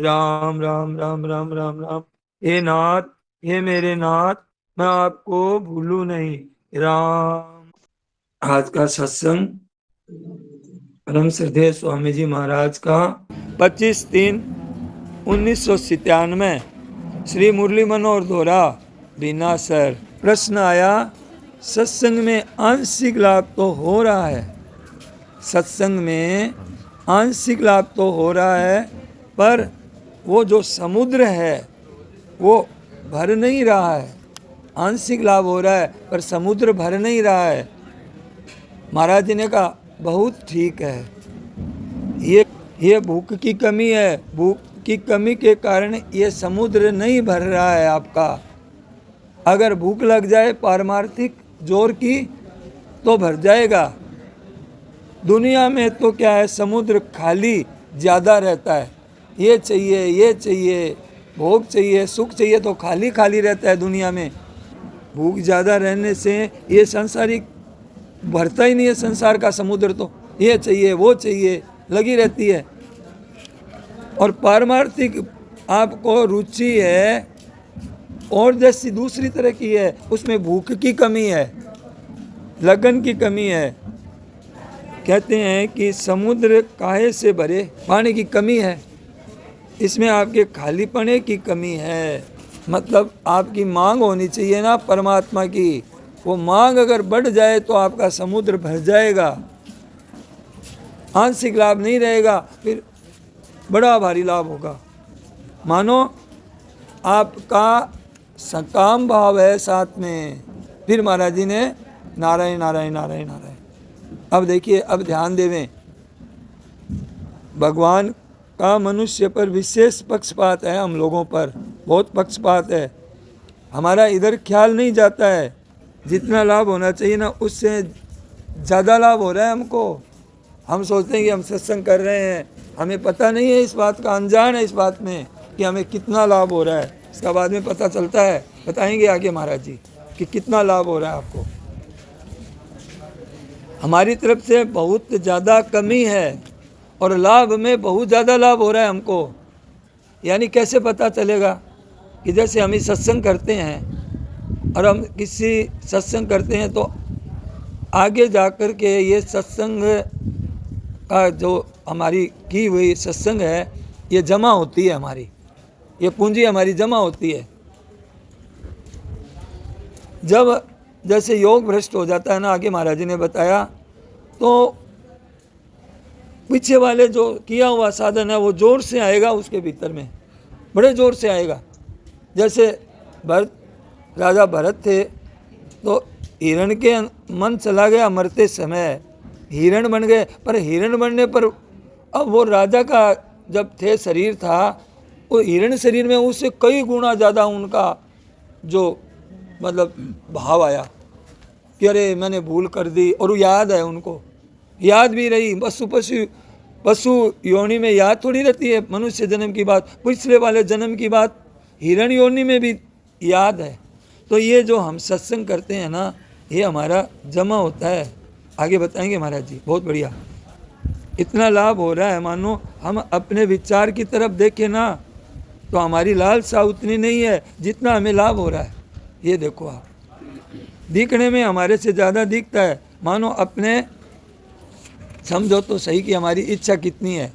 राम राम राम राम राम राम। हे नाथ, हे मेरे नाथ, मैं आपको भूलूं नहीं। राम। आज का सत्संग परम श्रद्धेय स्वामी जी महाराज का 25/3/1997 श्री मुरली मनोहर द्वारा बीनासर। प्रश्न आया, सत्संग में आंशिक लाभ तो हो रहा है, सत्संग में आंशिक लाभ तो हो रहा है, पर वो जो समुद्र है वो भर नहीं रहा है। आंशिक लाभ हो रहा है पर समुद्र भर नहीं रहा है। महाराज जी ने कहा बहुत ठीक है, ये भूख की कमी है, भूख की कमी के कारण ये समुद्र नहीं भर रहा है आपका। अगर भूख लग जाए पारमार्थिक जोर की तो भर जाएगा। दुनिया में तो क्या है, समुद्र खाली ज़्यादा रहता है। ये चाहिए, ये चाहिए, भोग चाहिए, सुख चाहिए, तो खाली खाली रहता है दुनिया में। भूख ज़्यादा रहने से ये सांसारिक भरता ही नहीं है। संसार का समुद्र तो ये चाहिए वो चाहिए लगी रहती है। और पारमार्थिक आपको रुचि है और जैसी दूसरी तरह की है, उसमें भूख की कमी है, लगन की कमी है। कहते हैं कि समुद्र काहे से भरे, पानी की कमी है, इसमें आपके खालीपने की कमी है। मतलब आपकी मांग होनी चाहिए ना परमात्मा की। वो मांग अगर बढ़ जाए तो आपका समुद्र भर जाएगा। आंशिक लाभ नहीं रहेगा, फिर बड़ा भारी लाभ होगा। मानो आपका सकाम भाव है साथ में। फिर महाराज जी ने नारायण नारायण नारायण नारायण। अब देखिए, अब ध्यान देवें, भगवान का मनुष्य पर विशेष पक्षपात है, हम लोगों पर बहुत पक्षपात है। हमारा इधर ख्याल नहीं जाता है, जितना लाभ होना चाहिए ना उससे ज़्यादा लाभ हो रहा है हमको। हम सोचते हैं कि हम सत्संग कर रहे हैं, हमें पता नहीं है इस बात का, अनजान है इस बात में कि हमें कितना लाभ हो रहा है। इसका बाद में पता चलता है, बताएंगे आगे महाराज जी कि कितना लाभ हो रहा है आपको। हमारी तरफ से बहुत ज़्यादा कमी है और लाभ में बहुत ज़्यादा लाभ हो रहा है हमको। यानी कैसे पता चलेगा कि जैसे हम इस सत्संग करते हैं और हम किसी सत्संग करते हैं तो आगे जाकर के ये सत्संग का जो हमारी की हुई सत्संग है ये जमा होती है, हमारी ये पूंजी हमारी जमा होती है। जब जैसे योग भ्रष्ट हो जाता है ना, आगे महाराज जी ने बताया, तो पीछे वाले जो किया हुआ साधन है वो जोर से आएगा उसके भीतर में, बड़े जोर से आएगा। जैसे राजा भरत थे तो हिरण के मन चला गया, मरते समय हिरण बन गए। पर हिरण बनने पर अब वो राजा का जब थे शरीर था, वो हिरण शरीर में उससे कई गुना ज़्यादा उनका जो मतलब भाव आया कि अरे मैंने भूल कर दी। और वो याद है, उनको याद भी रही। पशु योनि में याद थोड़ी रहती है मनुष्य जन्म की बात, पिछले वाले जन्म की बात हिरण योनि में भी याद है। तो ये जो हम सत्संग करते हैं ना, ये हमारा जमा होता है। आगे बताएंगे महाराज जी, बहुत बढ़िया। इतना लाभ हो रहा है, मानो हम अपने विचार की तरफ देखें ना तो हमारी लालसा उतनी नहीं है जितना हमें लाभ हो रहा है। ये देखो आप, दिखने में हमारे से ज़्यादा दिखता है। मानो अपने समझो तो सही कि हमारी इच्छा कितनी है।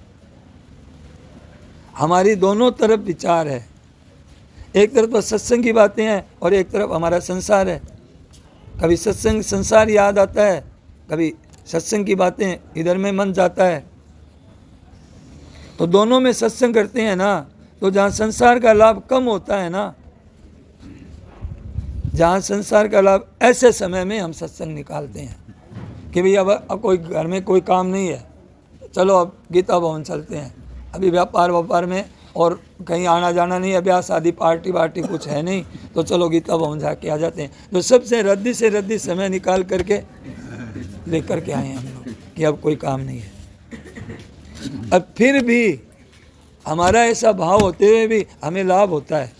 हमारी दोनों तरफ विचार है, एक तरफ तो सत्संग की बातें हैं और एक तरफ हमारा संसार है। कभी सत्संग संसार याद आता है, कभी सत्संग की बातें इधर में मन जाता है। तो दोनों में सत्संग करते हैं ना, तो जहाँ संसार का लाभ कम होता है ना, जहाँ संसार का लाभ, ऐसे समय में हम सत्संग निकालते हैं कि भाई अब कोई घर में कोई काम नहीं है, चलो अब गीता भवन चलते हैं। अभी व्यापार में और कहीं आना जाना नहीं है, ब्याह शादी पार्टी वार्टी कुछ है नहीं, तो चलो गीता भवन जाके आ जाते हैं। तो सबसे रद्दी से रद्दी समय निकाल करके लेकर के आए हम लोग कि अब कोई काम नहीं है। अब फिर भी हमारा ऐसा भाव होते हुए भी हमें लाभ होता है।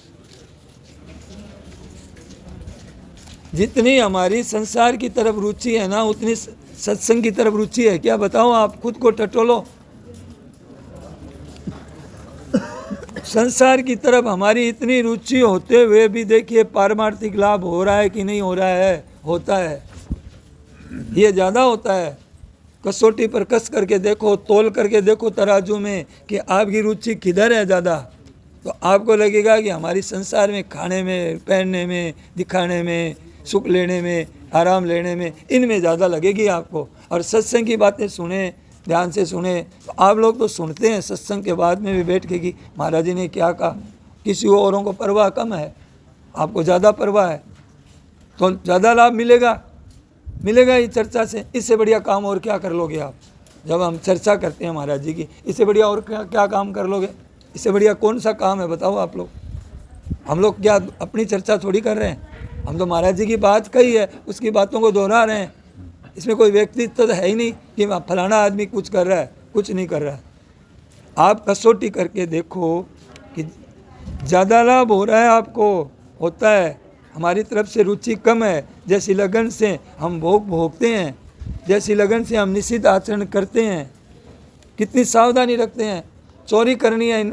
जितनी हमारी संसार की तरफ रुचि है ना, उतनी सत्संग की तरफ रुचि है क्या? बताओ, आप खुद को टटोलो। संसार की तरफ हमारी इतनी रुचि होते हुए भी देखिए पारमार्थिक लाभ हो रहा है कि नहीं हो रहा है? होता है, ये ज़्यादा होता है। कसौटी पर कस करके देखो, तोल करके देखो तराजू में कि आपकी रुचि किधर है ज़्यादा, तो आपको लगेगा कि हमारी संसार में, खाने में, पहनने में, दिखाने में, सुख लेने में, आराम लेने में, इनमें ज़्यादा लगेगी आपको। और सत्संग की बातें सुने, ध्यान से सुने, तो आप लोग तो सुनते हैं सत्संग के बाद में भी बैठ के कि महाराज जी ने क्या कहा। किसी औरों को परवाह कम है, आपको ज़्यादा परवाह है, तो ज़्यादा लाभ मिलेगा ही चर्चा से। इससे बढ़िया काम और क्या कर लोगे आप? जब हम चर्चा करते हैं महाराज जी की, इससे बढ़िया और क्या काम कर लोगे? इससे बढ़िया कौन सा काम है बताओ आप लोग? हम लोग क्या अपनी चर्चा थोड़ी कर रहे हैं, हम तो महाराज जी की बात कही है, उसकी बातों को दोहरा रहे हैं। इसमें कोई व्यक्तित्व तो है ही नहीं कि फलाना आदमी कुछ कर रहा है, कुछ नहीं कर रहा है। आप कसौटी करके देखो कि ज़्यादा लाभ हो रहा है आपको, होता है। हमारी तरफ से रुचि कम है, जैसी लगन से हम भोगते हैं, जैसी लगन से हम निश्चित आचरण करते हैं, कितनी सावधानी रखते हैं। चोरी करनी है,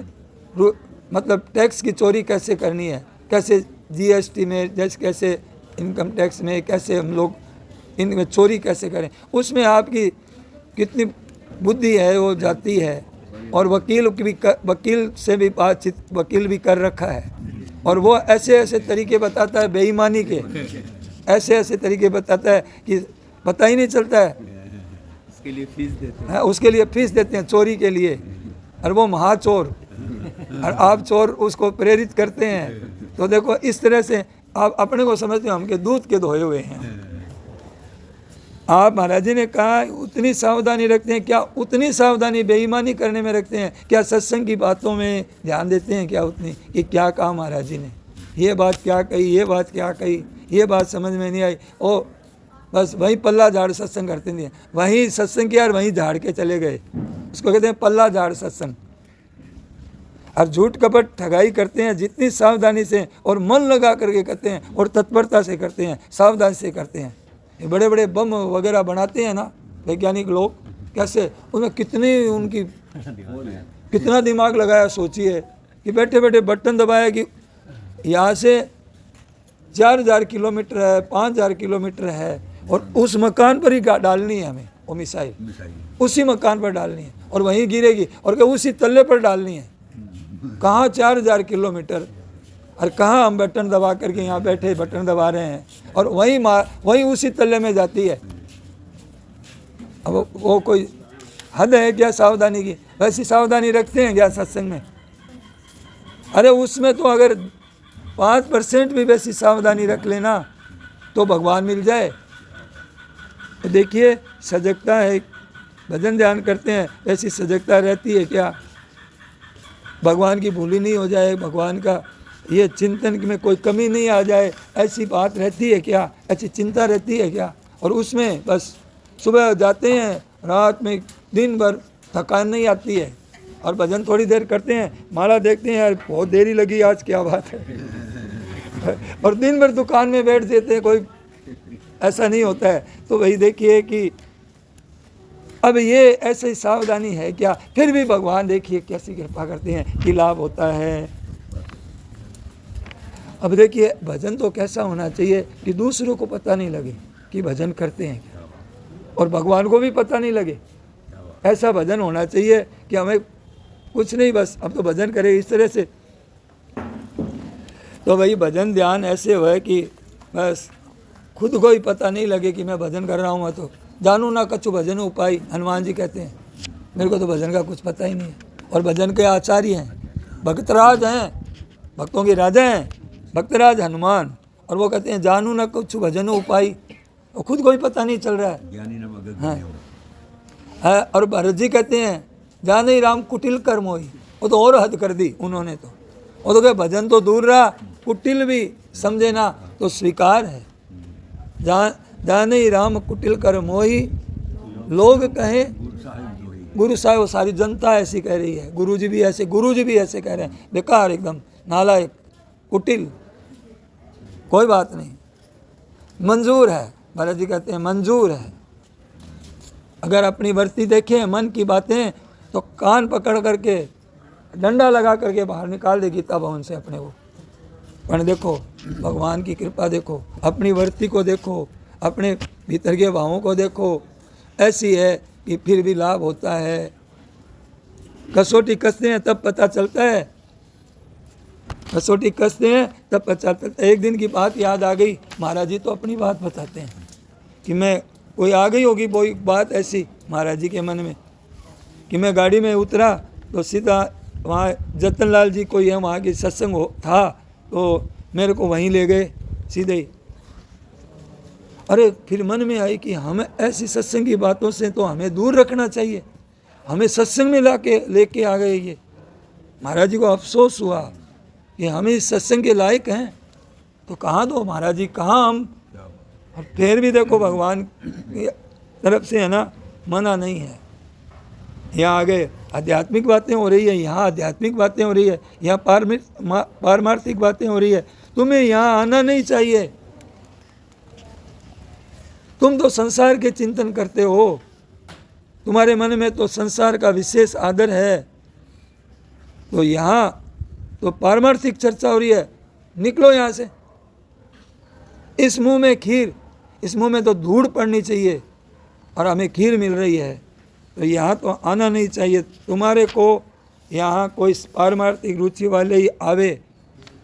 मतलब टैक्स की चोरी कैसे करनी है, कैसे जीएसटी में, जैसे कैसे इनकम टैक्स में, कैसे हम लोग इनमें चोरी कैसे करें, उसमें आपकी कितनी बुद्धि है वो जाती है। और वकील से भी बातचीत, वकील भी कर रखा है, और वो ऐसे ऐसे तरीके बताता है बेईमानी के, ऐसे ऐसे तरीके बताता है कि पता ही नहीं चलता है। उसके लिए फीस देते हैं, उसके लिए फीस देते हैं चोरी के लिए, और वो महाचोर, और आप चोर उसको प्रेरित करते हैं। तो देखो इस तरह से आप अपने को समझते हो हम के दूध के धोए हुए हैं। आप महाराज जी ने कहा उतनी सावधानी रखते हैं क्या? उतनी सावधानी बेईमानी करने में रखते हैं क्या? सत्संग की बातों में ध्यान देते हैं क्या उतनी? कि क्या कहा महाराज जी ने, ये बात क्या कही, ये बात क्या कही, ये बात समझ में नहीं आई, ओ बस वहीं पल्ला झाड़ सत्संग करते नहीं, वहीं सत्संग किया और वहीं झाड़ के चले गए। उसको कहते हैं पल्ला झाड़ सत्संग। और झूठ कपट ठगाई करते हैं जितनी सावधानी से और मन लगा करके करते हैं और तत्परता से करते हैं, सावधानी से करते हैं। ये बड़े बड़े बम वगैरह बनाते हैं ना वैज्ञानिक लोग, कैसे उनमें कितना दिमाग लगाया। सोचिए कि बैठे बैठे बटन दबाया कि यहाँ से 4000 किलोमीटर है, 5000 किलोमीटर है, और उस मकान पर ही डालनी है हमें वो मिसाइल, उसी मकान पर डालनी है और वहीं गिरेगी, और क्या उसी तल्ले पर डालनी है। कहाँ 4000 किलोमीटर, और कहाँ हम बटन दबा करके यहाँ बैठे बटन दबा रहे हैं, और वहीं उसी तल्ले में जाती है। अब वो कोई हद है क्या सावधानी की? वैसी सावधानी रखते हैं क्या सत्संग में? अरे उसमें तो अगर 5% भी वैसी सावधानी रख लेना तो भगवान मिल जाए। तो देखिए सजगता है, भजन ध्यान करते हैं, ऐसी सजगता रहती है क्या? भगवान की भूली नहीं हो जाए, भगवान का ये चिंतन में कोई कमी नहीं आ जाए, ऐसी बात रहती है क्या? ऐसी चिंता रहती है क्या? और उसमें बस सुबह जाते हैं, रात में दिन भर थकान नहीं आती है, और भजन थोड़ी देर करते हैं, माला देखते हैं, यार बहुत देरी लगी आज, क्या बात है, और दिन भर दुकान में बैठ जाते हैं, कोई ऐसा नहीं होता है। तो वही देखिए कि अब ये ऐसी सावधानी है क्या? फिर भी भगवान देखिए कैसी कृपा करते हैं कि लाभ होता है। अब देखिए भजन तो कैसा होना चाहिए कि दूसरों को पता नहीं लगे कि भजन करते हैं क्या, और भगवान को भी पता नहीं लगे। ऐसा भजन होना चाहिए कि हमें कुछ नहीं, बस अब तो भजन करें इस तरह से। तो भाई भजन ध्यान ऐसे हुआ कि बस खुद को ही पता नहीं लगे कि मैं भजन कर रहा हूँ। तो जानू ना कछु भजन उपाय, हनुमान जी कहते हैं, मेरे को तो भजन का कुछ पता ही नहीं है। और भजन के आचार्य हैं, भक्तराज हैं, भक्तों के राजा हैं, भक्तराज हनुमान, और वो कहते हैं जानू ना कुछ भजन उपाय, और खुद को ही पता नहीं चल रहा है। हाँ, और भरत जी कहते हैं जाने राम कुटिल कर मोही, वो तो और हद कर दी उन्होंने। तो वो तो क्या भजन तो दूर रहा, कुटिल भी समझे ना तो स्वीकार है। जाने राम कुटिल कर मोही, लोग कहे गुरु साहिब, वो सारी जनता ऐसी कह रही है, गुरुजी भी ऐसे कह रहे हैं, बेकार एकदम नालायक कुटिल, कोई बात नहीं, मंजूर है। भरत जी कहते हैं मंजूर है। अगर अपनी वर्ती देखें मन की बातें तो कान पकड़ करके डंडा लगा करके बाहर निकाल दे गीता भवन से अपने को। पर देखो भगवान की कृपा देखो, अपनी वृत्ति को देखो, अपने भीतर के भावों को देखो, ऐसी है कि फिर भी लाभ होता है। कसौटी कसते हैं तब पता चलता है, कसौटी कसते हैं तब पता चलता है। एक दिन की बात याद आ गई, महाराज जी तो अपनी बात बताते हैं कि मैं कोई आ गई होगी वो बात ऐसी महाराज जी के मन में कि मैं गाड़ी में उतरा तो सीधा वहाँ जतन लाल जी कोई है वहाँ की सत्संग था तो मेरे को वहीं ले गए सीधे ही। अरे फिर मन में आई कि हमें ऐसी सत्संग की बातों से तो हमें दूर रखना चाहिए, हमें सत्संग में लेके आ गए ये। महाराज जी को अफसोस हुआ कि हम इस सत्संग के लायक हैं तो कहाँ दो महाराज जी, कहाँ हम। फिर भी देखो भगवान की तरफ से है ना मना नहीं है। यहाँ आ गए, आध्यात्मिक बातें हो रही है, यहाँ आध्यात्मिक बातें हो रही है, यहाँ पारमार्थिक बातें हो रही है, तुम्हें यहाँ आना नहीं चाहिए। तुम तो संसार के चिंतन करते हो, तुम्हारे मन में तो संसार का विशेष आदर है, तो यहाँ तो पारमार्थिक चर्चा हो रही है, निकलो यहाँ से। इस मुंह में खीर, इस मुंह में तो धूड़ पड़नी चाहिए और हमें खीर मिल रही है, तो यहाँ तो आना नहीं चाहिए। तुम्हारे को यहाँ कोई पारमार्थिक रुचि वाले ही आवे।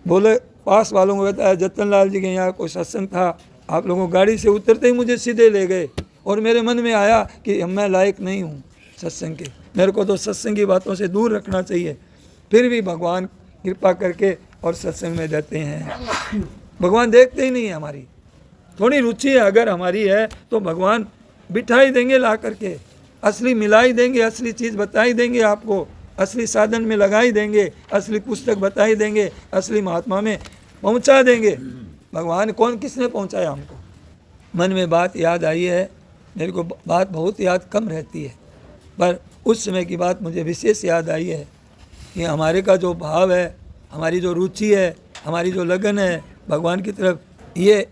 बोले पास वालों को बताया जतन लाल जी के यहाँ कोई सत्संग था, आप लोगों गाड़ी से उतरते ही मुझे सीधे ले गए और मेरे मन में आया कि मैं लायक नहीं हूँ सत्संग के, मेरे को तो सत्संग की बातों से दूर रखना चाहिए। फिर भी भगवान कृपा करके और सत्संग में देते हैं। भगवान देखते ही नहीं है हमारी, थोड़ी रुचि अगर हमारी है तो भगवान बिठा ही देंगे ला करके, असली मिला ही देंगे, असली चीज़ बता ही देंगे आपको, असली साधन में लगा ही देंगे, असली पुस्तक बता ही देंगे, असली महात्मा में पहुंचा देंगे। भगवान कौन किसने पहुंचाया हमको। मन में बात याद आई है, मेरे को बात बहुत याद कम रहती है, पर उस समय की बात मुझे विशेष याद आई है कि हमारे का जो भाव है, हमारी जो रुचि है, हमारी जो लगन है भगवान की तरफ, ये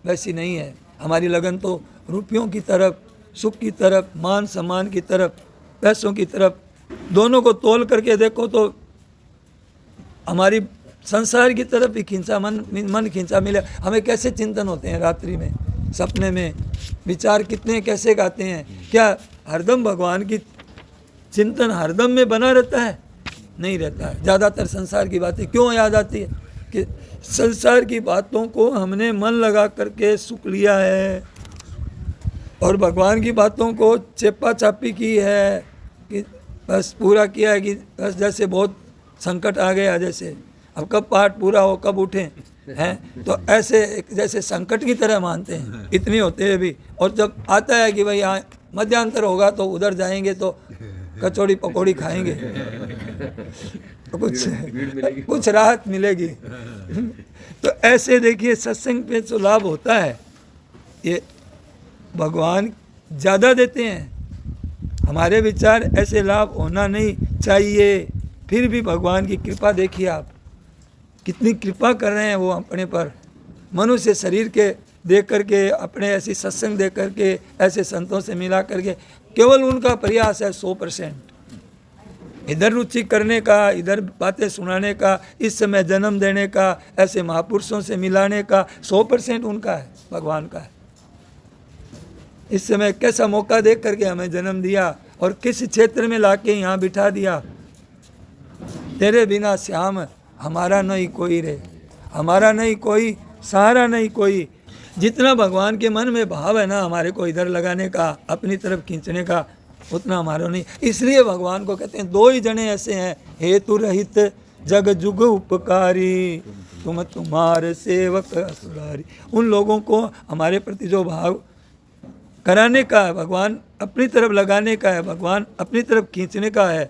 वैसी नहीं है। हमारी लगन तो रुपयों की तरफ, सुख की तरफ, मान सम्मान की तरफ, पैसों की तरफ, दोनों को तोल करके देखो तो हमारी संसार की तरफ ही खींचा मन खींचा मिले। हमें कैसे चिंतन होते हैं रात्रि में, सपने में, विचार कितने कैसे गाते हैं। क्या हरदम भगवान की चिंतन हरदम में बना रहता है? नहीं रहता है। ज़्यादातर संसार की बातें क्यों याद आती है कि संसार की बातों को हमने मन लगा करके सुख लिया है और भगवान की बातों को चेपा चापी की है कि बस पूरा किया है कि बस जैसे बहुत संकट आ गया, जैसे अब कब पाठ पूरा हो, कब उठें हैं, तो ऐसे जैसे संकट की तरह मानते हैं, इतनी होते हैं भी। और जब आता है कि भाई यहाँ मध्यांतर होगा तो उधर जाएंगे तो कचौड़ी पकौड़ी खाएंगे तो कुछ राहत मिलेगी। तो ऐसे देखिए सत्संग पे जो लाभ होता है ये भगवान ज़्यादा देते हैं। हमारे विचार ऐसे लाभ होना नहीं चाहिए, फिर भी भगवान की कृपा देखिए आप कितनी कृपा कर रहे हैं वो अपने पर। मनुष्य शरीर के देख करके, अपने ऐसी सत्संग देख करके, ऐसे संतों से मिला करके, केवल उनका प्रयास है 100% इधर रुचि करने का, इधर बातें सुनाने का, इस समय जन्म देने का, ऐसे महापुरुषों से मिलाने का 100% उनका है, भगवान का है। इस समय कैसा मौका देख करके हमें जन्म दिया और किस क्षेत्र में लाके यहाँ बिठा दिया। तेरे बिना श्याम हमारा नहीं कोई रे, हमारा नहीं कोई, सहारा नहीं कोई। जितना भगवान के मन में भाव है ना हमारे को इधर लगाने का, अपनी तरफ खींचने का, उतना हमारा नहीं। इसलिए भगवान को कहते हैं दो ही जने ऐसे हैं, हेतु रहित जग जुग उपकारी, तुम तुम्हारे सेवक असुरारी। उन लोगों को हमारे प्रति जो भाव कराने का है, भगवान अपनी तरफ लगाने का है, भगवान अपनी तरफ खींचने का है।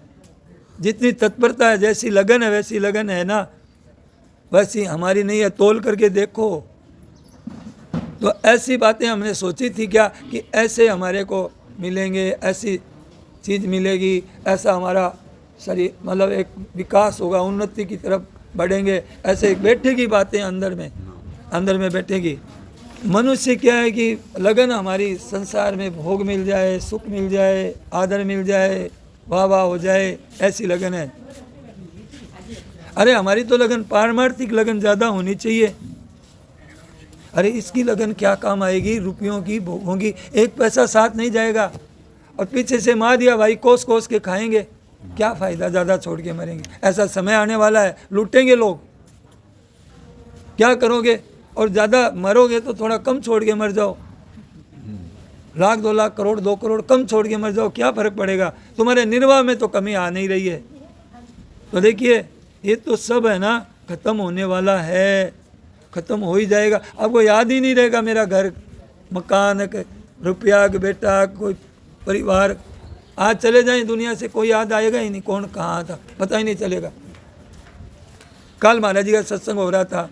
जितनी तत्परता है, जैसी लगन है वैसी लगन है ना, वैसी हमारी नहीं है। तोल करके देखो तो ऐसी बातें हमने सोची थी क्या कि ऐसे हमारे को मिलेंगे, ऐसी चीज़ मिलेगी, ऐसा हमारा शरीर मतलब एक विकास होगा, उन्नति की तरफ बढ़ेंगे, ऐसे बैठेगी बातें अंदर में बैठेगी। मनुष्य क्या है कि लगन हमारी संसार में भोग मिल जाए, सुख मिल जाए, आदर मिल जाए, वाह वाह हो जाए, ऐसी लगन है। अरे हमारी तो लगन पारमार्थिक लगन ज़्यादा होनी चाहिए। अरे इसकी लगन क्या काम आएगी, रुपयों की भोगों की, एक पैसा साथ नहीं जाएगा और पीछे से मार दिया भाई, कोस कोस के खाएंगे, क्या फ़ायदा, ज़्यादा छोड़ के मरेंगे। ऐसा समय आने वाला है, लूटेंगे लोग, क्या करोगे? और ज़्यादा मरोगे तो थोड़ा कम छोड़ के मर जाओ, लाख 2 लाख करोड़ 2 करोड़ कम छोड़ के मर जाओ, क्या फ़र्क पड़ेगा? तुम्हारे निर्वाह में तो कमी आ नहीं रही है। तो देखिए ये तो सब है ना ख़त्म होने वाला है, ख़त्म हो ही जाएगा। आपको याद ही नहीं रहेगा मेरा घर मकान, रुपया, बेटा, कोई परिवार। आज चले जाएं दुनिया से, कोई याद आएगा ही नहीं, कौन कहाँ था पता ही नहीं चलेगा। कल महाराज जी का सत्संग हो रहा था,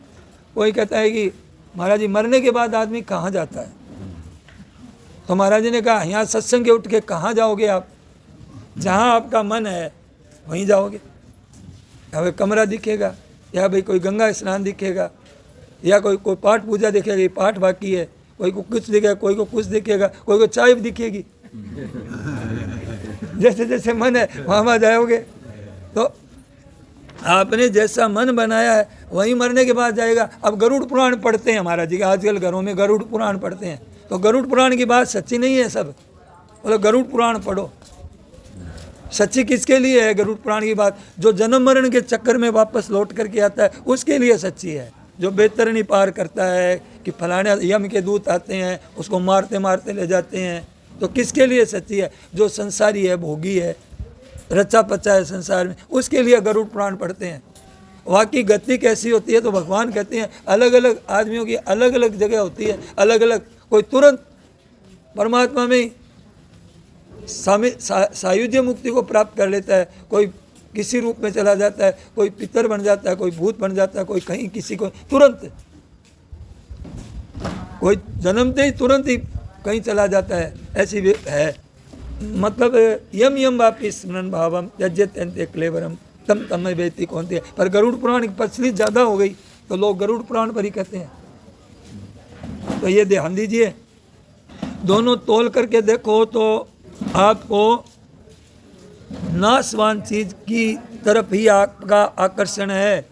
कोई कहता है कि महाराज जी मरने के बाद आदमी कहाँ जाता है? तो महाराज जी ने कहा यहाँ सत्संग के उठ के कहाँ जाओगे आप? जहाँ आपका मन है वहीं जाओगे। या भाई कमरा दिखेगा, या भाई कोई गंगा स्नान दिखेगा, या कोई पाठ पूजा दिखेगा, ये पाठ बाकी है, कोई को कुछ दिखेगा, कोई को कुछ दिखेगा, कोई को चाय दिखेगी। जैसे जैसे मन है वहाँ जाओगे। तो आपने जैसा मन बनाया है वहीं मरने के बाद जाएगा। अब गरुड़ पुराण पढ़ते हैं महाराज जी, आजकल घरों में गरुड़ पुराण पढ़ते हैं, तो गरुड़ पुराण की बात सच्ची नहीं है सब, मतलब गरुड़ पुराण पढ़ो। सच्ची किसके लिए है गरुड़ पुराण की बात? जो जन्म मरण के चक्कर में वापस लौट करके आता है उसके लिए सच्ची है। जो बेतरनी पार करता है कि फलाने यम के दूत आते हैं उसको मारते मारते ले जाते हैं, तो किसके लिए सच्ची है? जो संसारी है, भोगी है, रचा पचा है संसार में, उसके लिए गरुड़ पुराण पढ़ते हैं। वहाँ की गति कैसी होती है? तो भगवान कहते हैं अलग अलग आदमियों की अलग अलग जगह होती है, अलग अलग। कोई तुरंत परमात्मा में सायुज्य मुक्ति को प्राप्त कर लेता है, कोई किसी रूप में चला जाता है, कोई पितर बन जाता है, कोई भूत बन जाता है, कोई कहीं किसी को तुरंत, कोई जन्मते ही तुरंत ही कहीं चला जाता है, ऐसी भी है। मतलब यम यम वापि स्मरण भावम यज्ञत अंते क्लेवरम तम तम वेति कौन थे। पर गरुड़ पुराण की प्रचलित ज़्यादा हो गई तो लोग गरुड़ पुराण पर ही कहते हैं। तो ये ध्यान दीजिए, दोनों तोल करके देखो तो आपको नाशवान चीज की तरफ ही आपका आकर्षण है,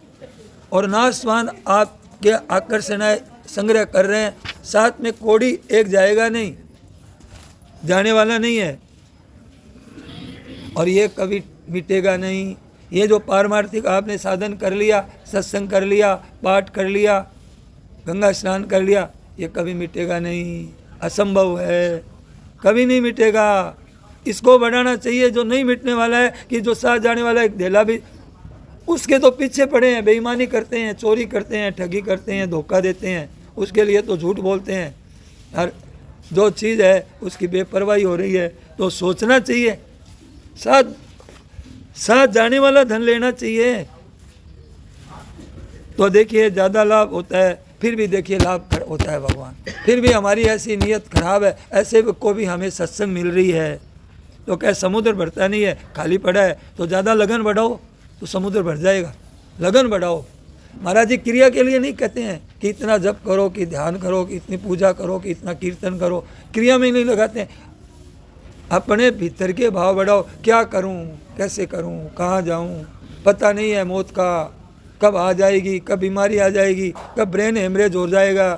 और नाशवान आपके आकर्षण है, संग्रह कर रहे हैं, साथ में कोड़ी एक जाएगा नहीं, जाने वाला नहीं है, और ये कभी मिटेगा नहीं। ये जो पारमार्थिक आपने साधन कर लिया, सत्संग कर लिया, पाठ कर लिया, गंगा स्नान कर लिया, ये कभी मिटेगा नहीं, असंभव है, कभी नहीं मिटेगा। इसको बढ़ाना चाहिए जो नहीं मिटने वाला है, कि जो साथ जाने वाला है धेला भी उसके तो पीछे पड़े हैं, बेईमानी करते हैं, चोरी करते हैं, ठगी करते हैं, धोखा देते हैं, उसके लिए तो झूठ बोलते हैं। हर जो चीज़ है उसकी बेपरवाही हो रही है, तो सोचना चाहिए, साथ जाने वाला धन लेना चाहिए। तो देखिए ज़्यादा लाभ होता है, फिर भी देखिए लाभ होता है भगवान, फिर भी हमारी ऐसी नीयत खराब है, ऐसे को भी हमें सत्संग मिल रही है, तो क्या समुद्र भरता नहीं है, खाली पड़ा है। तो ज़्यादा लगन बढ़ाओ तो समुद्र भर जाएगा, लगन बढ़ाओ। महाराज जी क्रिया के लिए नहीं कहते हैं कि इतना जप करो, कि ध्यान करो, कि इतनी पूजा करो, कि इतना कीर्तन करो, क्रिया में नहीं लगाते हैं। अपने भीतर के भाव बढ़ाओ, क्या करूं, कैसे करूं, कहाँ जाऊं, पता नहीं है मौत का कब आ जाएगी, कब बीमारी आ जाएगी, कब ब्रेन हेमरेज हो जाएगा,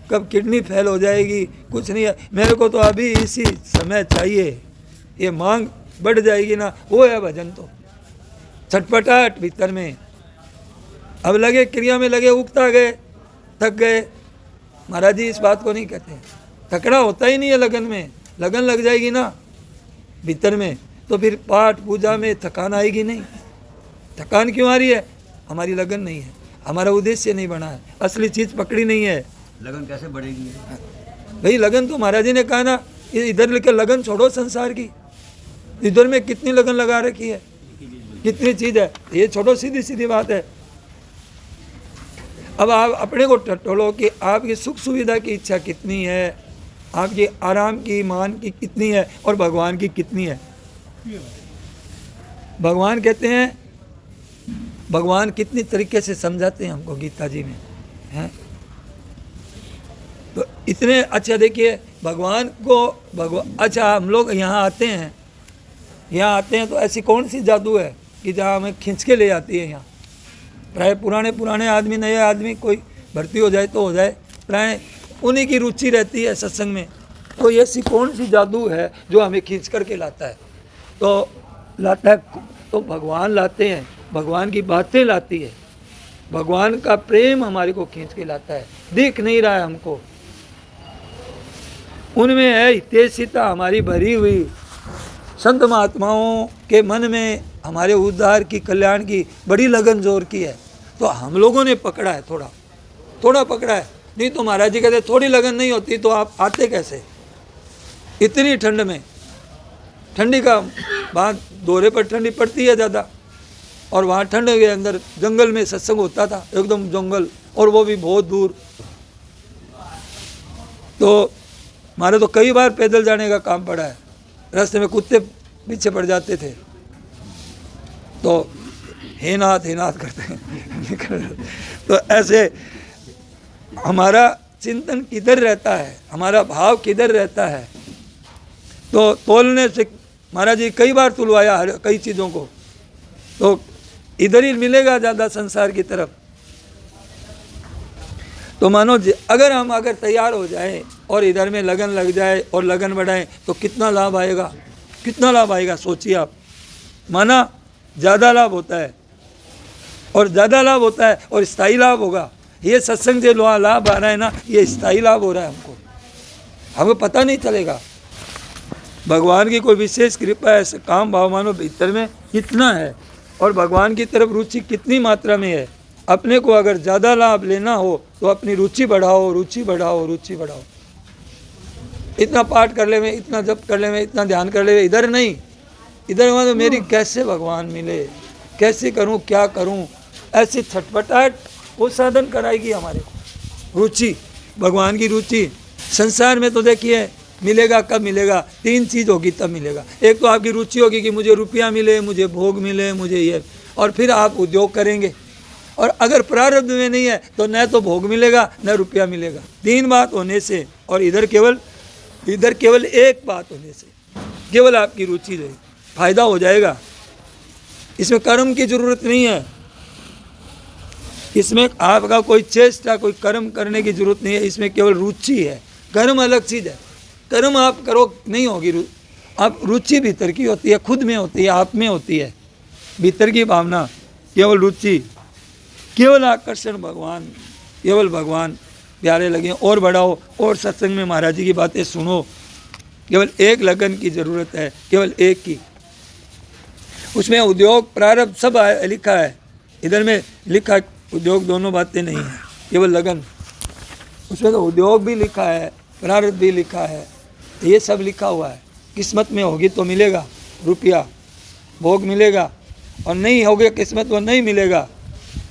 कब किडनी फेल हो जाएगी, कुछ नहीं है। मेरे को तो अभी इसी समय चाहिए, ये मांग बढ़ जाएगी ना, वो है भजन। तो छटपटाहट भीतर में, अब लगे क्रिया में लगे, उगता गए, थक गए। महाराज जी इस बात को नहीं कहते, थकड़ा होता ही नहीं है लगन में। लगन लग जाएगी ना भीतर में तो फिर पाठ पूजा में थकान आएगी नहीं। थकान क्यों आ रही है? हमारी लगन नहीं है, हमारा उद्देश्य नहीं बना है, असली चीज़ पकड़ी नहीं है। लगन कैसे बढ़ेगी भाई? लगन तो महाराज जी ने कहा ना, इधर लेकर लगन छोड़ो संसार की, इधर में कितनी लगन लगा रखी है, कितनी चीज़ है, ये छोड़ो, सीधी सीधी बात है। अब आप अपने को टटोलो कि आपकी सुख सुविधा की इच्छा कितनी है, आपकी आराम की, मान की कितनी है, और भगवान की कितनी है। भगवान कहते हैं, भगवान कितनी तरीके से समझाते हैं हमको गीता जी में, हैं? तो इतने अच्छा देखिए भगवान को अच्छा हम लोग यहाँ आते हैं तो ऐसी कौन सी जादू है कि जहाँ हमें खींच के ले जाती है यहाँ? प्राय पुराने आदमी, नए आदमी कोई भर्ती हो जाए तो हो जाए, प्राय उन्हीं की रुचि रहती है सत्संग में। तो ये ऐसी कौन सी जादू है जो हमें खींच करके लाता है? तो लाता है तो भगवान लाते हैं, भगवान की बातें लाती है, भगवान का प्रेम हमारे को खींच के लाता है। दिख नहीं रहा है हमको, उनमें है हितैषिता हमारी भरी हुई। संत महात्माओं के मन में हमारे उद्धार की, कल्याण की बड़ी लगन जोर की है। तो हम लोगों ने पकड़ा है, थोड़ा पकड़ा है। नहीं तो महाराज जी कहते थोड़ी लगन नहीं होती तो आप आते कैसे इतनी ठंड में? ठंडी का बाद दौरे पर ठंडी पड़ती है ज़्यादा, और वहाँ ठंड के अंदर जंगल में सत्संग होता था, एकदम जंगल, और वो भी बहुत दूर। तो हमारे तो कई बार पैदल जाने का काम पड़ा है, रास्ते में कुत्ते पीछे पड़ जाते थे तो हे नाथ करते हैं। तो ऐसे हमारा चिंतन किधर रहता है, हमारा भाव किधर रहता है? तो तोलने से महाराज जी कई बार तुलवाया कई चीज़ों को, तो इधर ही मिलेगा ज़्यादा संसार की तरफ। तो मानो अगर हम तैयार हो जाएं और इधर में लगन लग जाए और लगन बढ़ाएं तो कितना लाभ आएगा, सोचिए आप। माना ज़्यादा लाभ होता है, और स्थायी लाभ होगा। ये सत्संग से लाभ आ रहा है ना, ये स्थायी लाभ हो रहा है हमको पता नहीं चलेगा। भगवान की कोई विशेष कृपा है, काम भाव मानो भीतर में कितना है, और भगवान की तरफ रुचि कितनी मात्रा में है। अपने को अगर ज़्यादा लाभ लेना हो तो अपनी रुचि बढ़ाओ। इतना पाठ कर ले में, इतना जप कर ले में, इतना ध्यान कर ले, इधर नहीं, इधर तो मेरी कैसे भगवान मिले, कैसे करूं, क्या करूं, ऐसी छटपटाहट वो साधन कराएगी हमारे को। रुचि, भगवान की रुचि। संसार में तो देखिए मिलेगा, कब मिलेगा? 3 चीज़ होगी तब मिलेगा। एक तो आपकी रुचि होगी कि मुझे रुपया मिले, मुझे भोग मिले, मुझे ये, और फिर आप उद्योग करेंगे। और अगर प्रारब्ध में नहीं है तो न तो भोग मिलेगा न रुपया मिलेगा। 3 बात होने से, और इधर केवल एक बात होने से, केवल आपकी रुचि रही, फायदा हो जाएगा। इसमें कर्म की जरूरत नहीं है, इसमें आपका कोई चेष्टा, कोई कर्म करने की जरूरत नहीं है, इसमें केवल रुचि है। कर्म अलग चीज़ है, कर्म आप करो नहीं होगी, आप रुचि भीतर की होती है, खुद में होती है, आप में होती है, भीतर की भावना, केवल रुचि, केवल आकर्षण भगवान, केवल भगवान प्यारे लगे। और बढ़ाओ, और सत्संग में महाराज जी की बातें सुनो। केवल एक लगन की ज़रूरत है, केवल एक की। उसमें उद्योग प्रारब्ध सब लिखा है, इधर में लिखा उद्योग दोनों बातें नहीं है, केवल लगन। उसमें तो उद्योग भी लिखा है, प्रारब्ध भी लिखा है, ये सब लिखा हुआ है। किस्मत में होगी तो मिलेगा रुपया, भोग मिलेगा, और नहीं होगी किस्मत वो नहीं मिलेगा।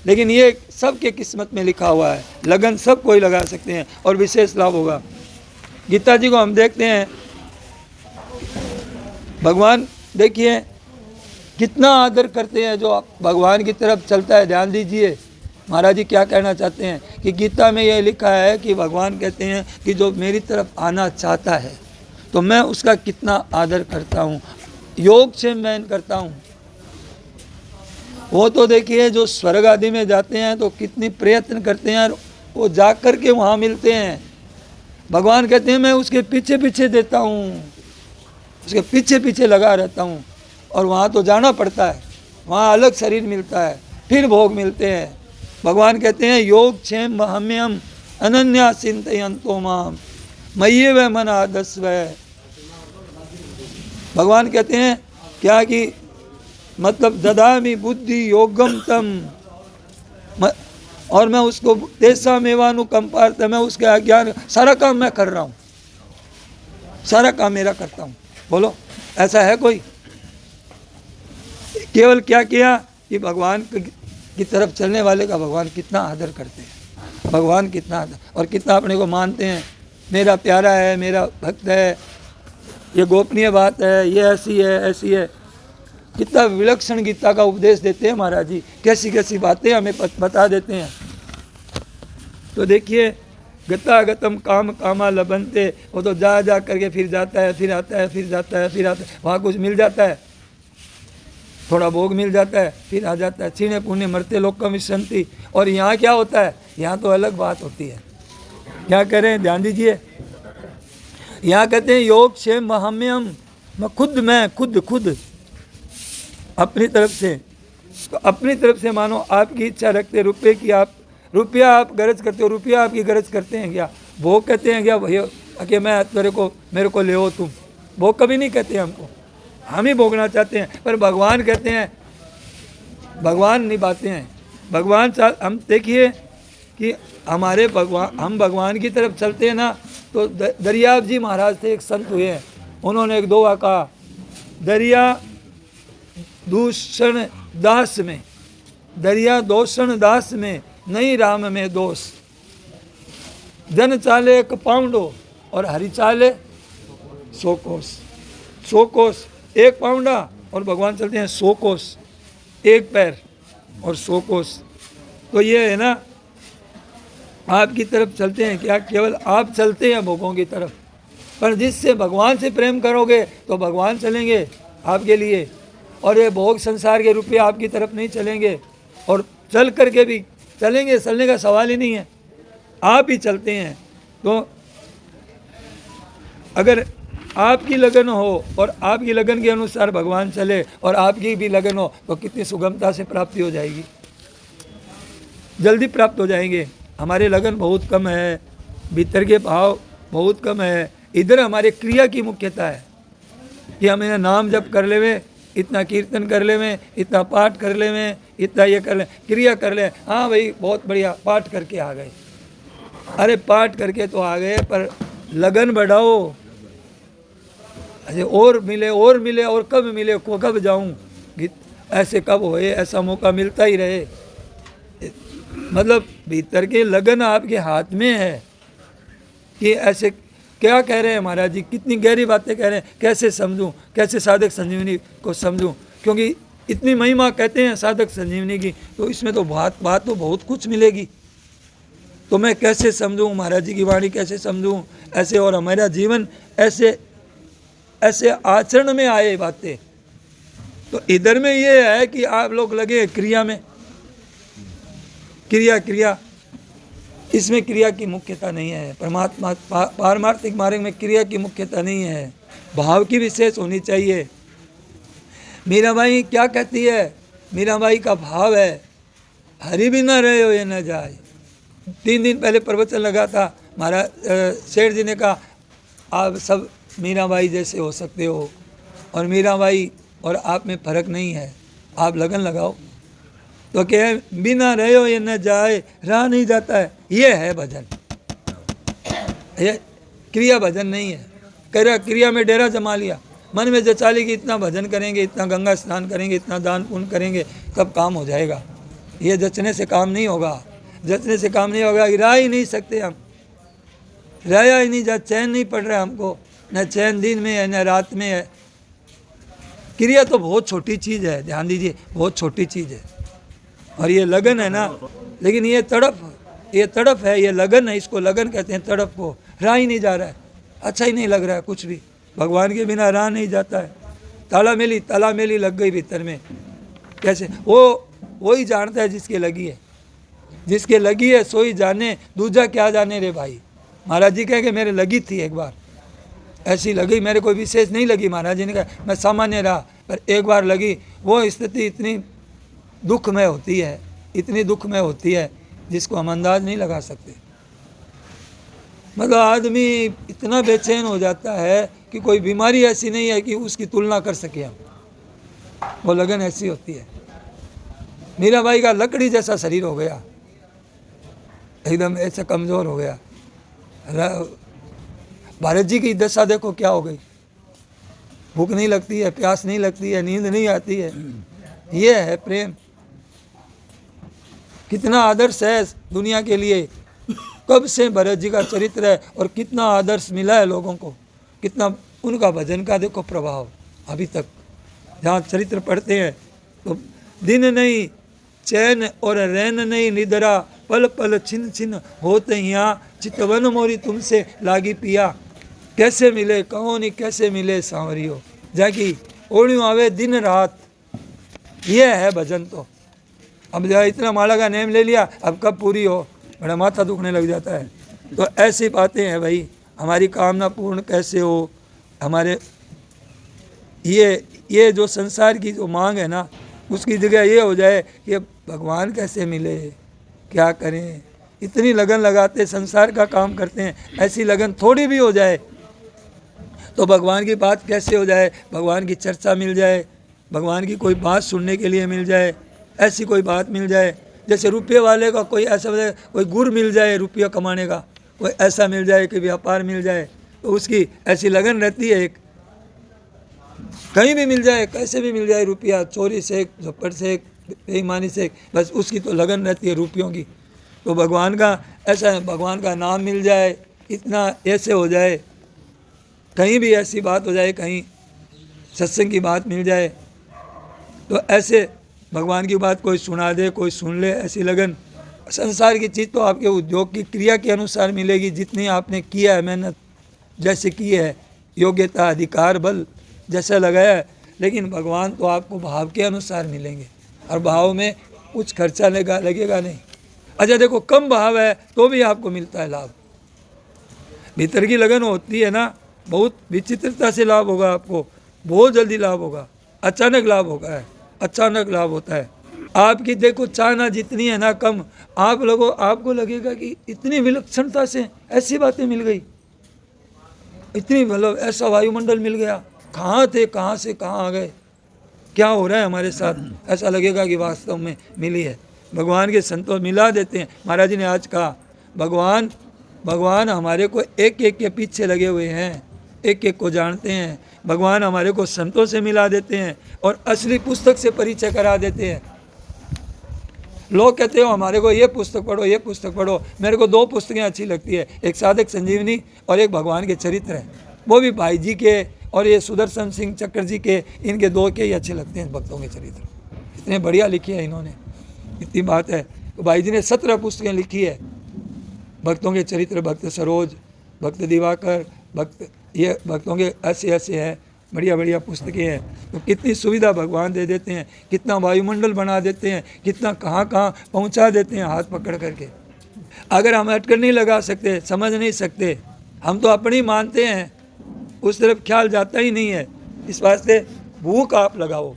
लेकिन ये सबके किस्मत में लिखा हुआ है, लगन सब कोई लगा सकते हैं और विशेष लाभ होगा। गीता जी को हम देखते हैं, भगवान देखिए कितना आदर करते हैं। जो भगवान की तरफ चलता है, ध्यान दीजिए महाराज जी क्या कहना चाहते हैं कि गीता में यह लिखा है कि भगवान कहते हैं कि जो मेरी तरफ आना चाहता है तो मैं उसका कितना आदर करता हूँ, योग से मैं करता हूँ। वो तो देखिए जो स्वर्ग आदि में जाते हैं तो कितनी प्रयत्न करते हैं, वो जा कर के वहाँ मिलते हैं। भगवान कहते हैं मैं उसके पीछे पीछे देता हूँ, उसके पीछे पीछे लगा रहता हूँ, और वहाँ तो जाना पड़ता है, वहाँ अलग शरीर मिलता है, फिर भोग मिलते हैं। भगवान कहते हैं योग क्षेम हम्यम अनन्या चिंतयन्तो माम मय्येव मनादस्व। भगवान कहते हैं क्या कि मतलब ददामि बुद्धि योगम तम, और मैं उसको तेसा मेवानुकंपार्थ, मैं उसके अज्ञान, सारा काम मैं कर रहा हूँ, सारा काम मेरा करता हूँ। बोलो ऐसा है कोई? केवल क्या किया कि भगवान की तरफ चलने वाले का भगवान कितना आदर करते हैं, भगवान कितना आदर और कितना अपने को मानते हैं, मेरा प्यारा है, मेरा भक्त है, ये गोपनीय बात है, ये ऐसी है ऐसी है। कितना विलक्षण गीता का उपदेश देते हैं महाराज जी, कैसी कैसी बातें हमें बता देते हैं। तो देखिए गतागतम काम कामा लबनते, वो तो जा करके फिर जाता है, फिर आता है, फिर जाता है, फिर आता है, वहाँ कुछ मिल जाता है। थोड़ा भोग मिल जाता है फिर आ जाता है। क्षीणे पुण्य मरते लोग का विश्रांति। और यहाँ क्या होता है, यहाँ तो अलग बात होती है। क्या करें, ध्यान दीजिए। यहाँ कहते हैं योग क्षेम महाम्यम, मैं खुद अपनी तरफ से। तो अपनी तरफ से मानो आपकी इच्छा रखते रुपये की, आप रुपया आप गरज करते हो, रुपया आपकी गरज करते हैं क्या? भोग कहते हैं क्या भैया कि मैं मेरे को ले हो तुम? भोग कभी नहीं कहते हमको, हम ही भोगना चाहते हैं। पर भगवान कहते हैं, भगवान निभाते हैं। भगवान हम देखिए कि हमारे भगवान, हम भगवान की तरफ चलते हैं ना। तो दरियाब जी महाराज थे, एक संत हुए हैं, उन्होंने एक दोहा कहा, दरिया दूषण दास में, दरिया दोषण दास में, नहीं राम में दोष। जन चाले एक पाउंडो और हरि चाले 100 कोस। 100 कोस 1 पाउंडा और भगवान चलते हैं 100 कोस, 1 पैर और 100 कोस। तो ये है ना, आपकी तरफ चलते हैं क्या? केवल आप चलते हैं भोगों की तरफ। पर जिससे भगवान से प्रेम करोगे तो भगवान चलेंगे आपके लिए। और ये भोग संसार के रुपये आपकी तरफ नहीं चलेंगे। और चल करके भी चलेंगे, चलने का सवाल ही नहीं है, आप ही चलते हैं। तो अगर आपकी लगन हो और आपकी लगन के अनुसार भगवान चले और आपकी भी लगन हो तो कितनी सुगमता से प्राप्ति हो जाएगी, जल्दी प्राप्त हो जाएंगे। हमारे लगन बहुत कम है, भीतर के भाव बहुत कम है। इधर हमारे क्रिया की मुख्यता है कि हम नाम जप कर लेवे, इतना कीर्तन कर लेवे, इतना पाठ कर लेवे, इतना ये कर ले, क्रिया कर ले। हाँ भाई बहुत बढ़िया, पाठ करके आ गए। अरे पाठ करके तो आ गए, पर लगन बढ़ाओ। अरे और मिले और कब मिले, कब जाऊं, ऐसे कब होए, ऐसा मौका मिलता ही रहे। मतलब भीतर के लगन आपके हाथ में है कि ऐसे क्या कह रहे हैं महाराज जी, कितनी गहरी बातें कह रहे हैं। कैसे समझूं, कैसे साधक संजीवनी को समझूं? क्योंकि इतनी महिमा कहते हैं साधक संजीवनी की, तो इसमें तो बात तो बहुत कुछ मिलेगी। तो मैं कैसे समझूं महाराज जी की वाणी, कैसे समझूं ऐसे? और हमारा जीवन ऐसे ऐसे आचरण में आए बातें। तो इधर में ये है कि आप लोग लगे क्रिया में, क्रिया इसमें क्रिया की मुख्यता नहीं है। परमात्मा पारमार्थिक मार्ग में क्रिया की मुख्यता नहीं है, भाव की विशेष होनी चाहिए। मीराबाई क्या कहती है? मीराबाई का भाव है, हरि भी ना रहे हो ये न जाए। 3 दिन पहले प्रवचन लगा था, महाराज सेठ जी ने कहा आप सब मीराबाई जैसे हो सकते हो, और मीराबाई और आप में फ़र्क नहीं है, आप लगन लगाओ। तो क्या बिना रहे हो ये न जाए, रहा नहीं जाता है। ये है भजन, ये क्रिया भजन नहीं है। क्रिया में डेरा जमा लिया, मन में जचा ली कि इतना भजन करेंगे, इतना गंगा स्नान करेंगे, इतना दान पुण्य करेंगे, तब काम हो जाएगा। ये जचने से काम नहीं होगा, जचने से काम नहीं होगा। रह ही नहीं सकते हम, रहा ही नहीं जा, चैन नहीं पड़ रहा हमको, न चैन दिन में है न रात में है। क्रिया तो बहुत छोटी चीज़ है, ध्यान दीजिए, बहुत छोटी चीज़ है। और ये लगन है ना, लेकिन ये तड़प है, ये लगन है, इसको लगन कहते हैं। तड़प को रहा ही नहीं जा रहा है, अच्छा ही नहीं लग रहा है कुछ भी, भगवान के बिना रहा नहीं जाता है। ताला मेली लग गई भीतर में। कैसे? वो ही जानता है जिसके लगी है, जिसके लगी है सो ही जाने, दूजा क्या जाने रे भाई। महाराज जी कहे कि मेरे लगी थी एक बार, ऐसी लगी, मेरे कोई विशेष नहीं लगी। महाराज जी ने कहा मैं सामान्य रहा, पर एक बार लगी। वो स्थिति इतनी दुखमय होती है, इतनी दुखमय होती है जिसको हम अंदाज नहीं लगा सकते। मतलब आदमी इतना बेचैन हो जाता है कि कोई बीमारी ऐसी नहीं है कि उसकी तुलना कर सके हम। वो लगन ऐसी होती है। मीराबाई का लकड़ी जैसा शरीर हो गया, एकदम ऐसा कमज़ोर हो गया। भारत जी की दशा देखो क्या हो गई, भूख नहीं लगती है, प्यास नहीं लगती है, नींद नहीं आती है। ये है प्रेम। कितना आदर्श है दुनिया के लिए, कब से भरत जी का चरित्र है और कितना आदर्श मिला है लोगों को, कितना उनका भजन का देखो प्रभाव अभी तक। जहाँ चरित्र पढ़ते हैं तो दिन नहीं चैन और रैन नहीं निद्रा, पल पल छिन छिन होते यहाँ, चितवन मोरी तुमसे लागी पिया। कैसे मिले कहो नहीं, कैसे मिले सांवरियो, जाकी ओढ़ियों आवे दिन रात, ये है भजन। तो अब जो इतना माला का नेम ले लिया, अब कब पूरी हो, बड़ा माथा दुखने लग जाता है। तो ऐसी बातें हैं भाई, हमारी कामना पूर्ण कैसे हो, हमारे ये जो संसार की जो मांग है ना, उसकी जगह ये हो जाए कि भगवान कैसे मिले, क्या करें। इतनी लगन लगाते संसार का काम करते हैं, ऐसी लगन थोड़ी भी हो जाए तो भगवान की बात कैसे हो जाए, भगवान की चर्चा मिल जाए, भगवान की कोई बात सुनने के लिए मिल जाए, ऐसी कोई बात मिल जाए। जैसे रुपये वाले का कोई ऐसा कोई गुर मिल जाए रुपया कमाने का, कोई ऐसा मिल जाए कि व्यापार मिल जाए, तो उसकी ऐसी लगन रहती है। एक कहीं भी मिल जाए, कैसे भी मिल जाए रुपया, चोरी से, झप्पड़ से, बेईमानी से, बस उसकी तो लगन रहती है रुपयों की। तो भगवान का ऐसा है, भगवान का नाम मिल जाए, इतना ऐसे हो जाए, कहीं भी ऐसी बात हो जाए, कहीं सत्संग की बात मिल जाए, तो ऐसे भगवान की बात कोई सुना दे, कोई सुन ले, ऐसी लगन। संसार की चीज़ तो आपके उद्योग की क्रिया के अनुसार मिलेगी, जितनी आपने किया है मेहनत, जैसे की है, योग्यता, अधिकार, बल जैसा लगाया है। लेकिन भगवान तो आपको भाव के अनुसार मिलेंगे, और भाव में कुछ खर्चा लगेगा नहीं। अच्छा देखो, कम भाव है तो भी आपको मिलता है लाभ। भीतर की लगन होती है ना, बहुत विचित्रता से लाभ होगा आपको, बहुत जल्दी लाभ होगा, अचानक लाभ होगा है, अचानक लाभ होता है। आपकी देखो चाहना जितनी है ना कम, आपको लगेगा कि इतनी विलक्षणता से ऐसी बातें मिल गई, इतनी मतलब ऐसा वायुमंडल मिल गया, कहाँ थे, कहाँ से कहाँ आ गए, क्या हो रहा है हमारे साथ, ऐसा लगेगा कि वास्तव में मिली है। भगवान के संतों मिला देते हैं। महाराज जी ने आज कहा, भगवान हमारे को एक एक के पीछे लगे हुए हैं, एक एक को जानते हैं। भगवान हमारे को संतों से मिला देते हैं और असली पुस्तक से परिचय करा देते हैं। लोग कहते हो हमारे को ये पुस्तक पढ़ो, ये पुस्तक पढ़ो। मेरे को 2 पुस्तकें अच्छी लगती है, एक साधक संजीवनी और एक भगवान के चरित्र है, वो भी भाई जी के और ये सुदर्शन सिंह चक्र जी के, इनके 2 के ही अच्छे लगते हैं भक्तों के चरित्र। इतने बढ़िया लिखी है इन्होंने, इतनी बात है। तो भाई जी ने 17 पुस्तकें लिखी है भक्तों के चरित्र, भक्त सरोज, भक्त दिवाकर, ये भक्तों के ऐसे ऐसे है, बढ़िया बढ़िया पुस्तकें हैं। तो कितनी सुविधा भगवान दे देते हैं, कितना वायुमंडल बना देते हैं, कितना कहाँ कहाँ पहुँचा देते हैं हाथ पकड़ करके। अगर हम अटकल नहीं लगा सकते, समझ नहीं सकते, हम तो अपनी मानते हैं, उस तरफ ख्याल जाता ही नहीं है। इस वास्ते भूख आप लगाओ,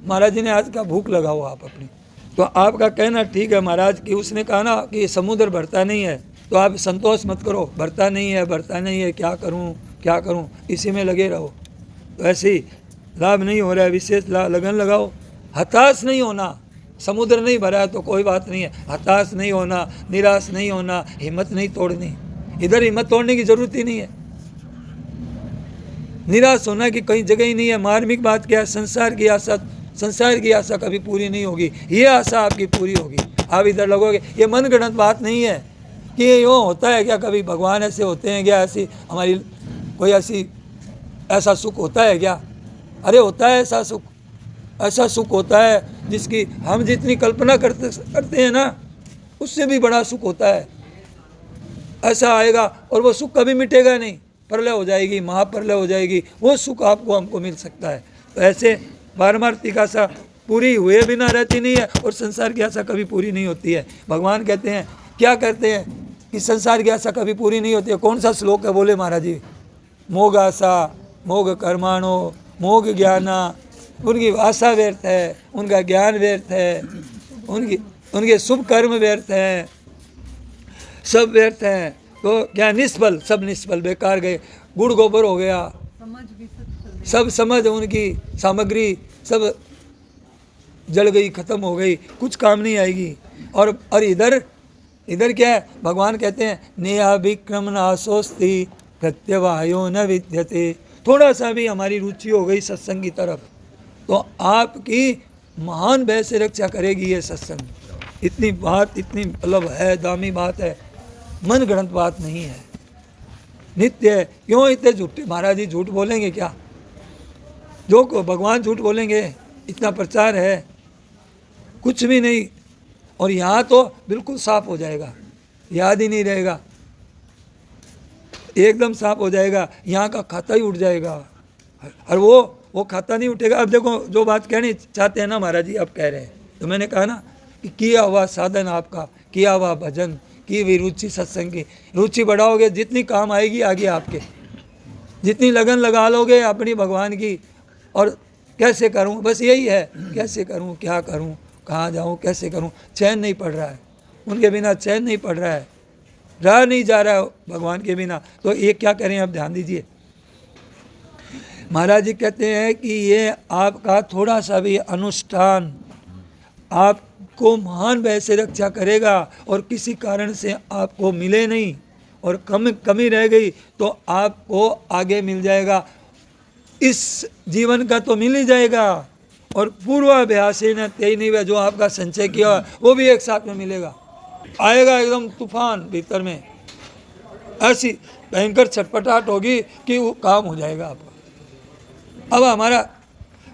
महाराज जी ने आज का भूख लगाओ आप अपनी। तो आपका कहना ठीक है महाराज, कि उसने कहा ना कि समुद्र भरता नहीं है, तो आप संतोष मत करो, भरता नहीं है, भरता नहीं है, क्या करूं क्या करूं, इसी में लगे रहो। तो ऐसे ही लाभ नहीं हो रहा है, विशेष लगन लगाओ, हताश नहीं होना। समुद्र नहीं भरा है तो कोई बात नहीं है, हताश नहीं होना, निराश नहीं होना, हिम्मत नहीं तोड़नी। इधर हिम्मत तोड़ने की जरूरत ही नहीं है, निराश होना की कहीं जगह ही नहीं है। मार्मिक बात क्या है, संसार की आशा कभी पूरी नहीं होगी, ये आशा आपकी पूरी होगी। आप इधर लगोगे, ये मनगढ़ंत बात नहीं है कि ये यूँ होता है क्या, कभी भगवान ऐसे होते हैं क्या, ऐसी हमारी कोई ऐसा सुख होता है क्या? अरे होता है ऐसा सुख होता है जिसकी हम जितनी कल्पना करते हैं ना, उससे भी बड़ा सुख होता है। ऐसा आएगा और वो सुख कभी मिटेगा नहीं, प्रलय हो जाएगी, महाप्रलय हो जाएगी, वो सुख आपको हमको मिल सकता है। तो ऐसे पारमार्थिक आशा पूरी हुए बिना रहती नहीं है, और संसार की आशा कभी पूरी नहीं होती है। भगवान कहते हैं, क्या करते हैं कि संसार की आशा कभी पूरी नहीं होती है। कौन सा श्लोक है, बोले महाराज जी, मोग आशा मोग कर्माणो मोग ज्ञाना, उनकी आशा व्यर्थ है, उनका ज्ञान व्यर्थ है, उनके शुभ कर्म व्यर्थ हैं, सब व्यर्थ हैं। तो क्या निष्फल, सब निष्फल, बेकार गए, गुड़ गोबर हो गया, सब समझ उनकी सामग्री सब जल गई, खत्म हो गई, कुछ काम नहीं आएगी। और इधर क्या है, भगवान कहते हैं नेहा विक्रम नाशोस्ति प्रत्यवायो न विद्यते। थोड़ा सा भी हमारी रुचि हो गई सत्संग की तरफ, तो आपकी महान भय से रक्षा करेगी ये सत्संग। इतनी बात, इतनी मतलब है, दामी बात है, मन गढ़ंत बात नहीं है, नित्य है। क्यों इतने झूठे महाराज जी झूठ बोलेंगे क्या? जो भगवान झूठ बोलेंगे, इतना प्रचार है, कुछ भी नहीं। और यहाँ तो बिल्कुल साफ हो जाएगा, याद ही नहीं रहेगा, एकदम साफ हो जाएगा, यहाँ का खाता ही उठ जाएगा। और वो वो खाता नहीं उठेगा। अब देखो जो बात कहनी चाहते हैं ना महाराज जी, अब कह रहे हैं, तो मैंने कहा ना कि किया हुआ साधन आपका, किया हुआ भजन, की हुई रुचि सत्संग की, रुचि बढ़ाओगे जितनी काम आएगी आगे आपके, जितनी लगन लगा लोगे अपनी भगवान की। और कैसे करूं, बस यही है, कैसे करूं, क्या करूं, कहाँ जाऊं, कैसे करूं, चैन नहीं पड़ रहा है, उनके बिना चैन नहीं पड़ रहा है, रहा नहीं जा रहा है भगवान के बिना। तो ये क्या करें, अब ध्यान दीजिए। महाराज जी कहते हैं कि ये आपका थोड़ा सा भी अनुष्ठान आपको महान भय से रक्षा करेगा, और किसी कारण से आपको मिले नहीं और कमी रह गई तो आपको आगे मिल जाएगा। इस जीवन का तो मिल ही जाएगा, और पूर्वाभ्यास न तेई नहीं, जो आपका संचय किया वो भी एक साथ में मिलेगा। आएगा एकदम तूफान भीतर में, ऐसी भयंकर छटपटाहट होगी कि वो काम हो जाएगा आपका। अब हमारा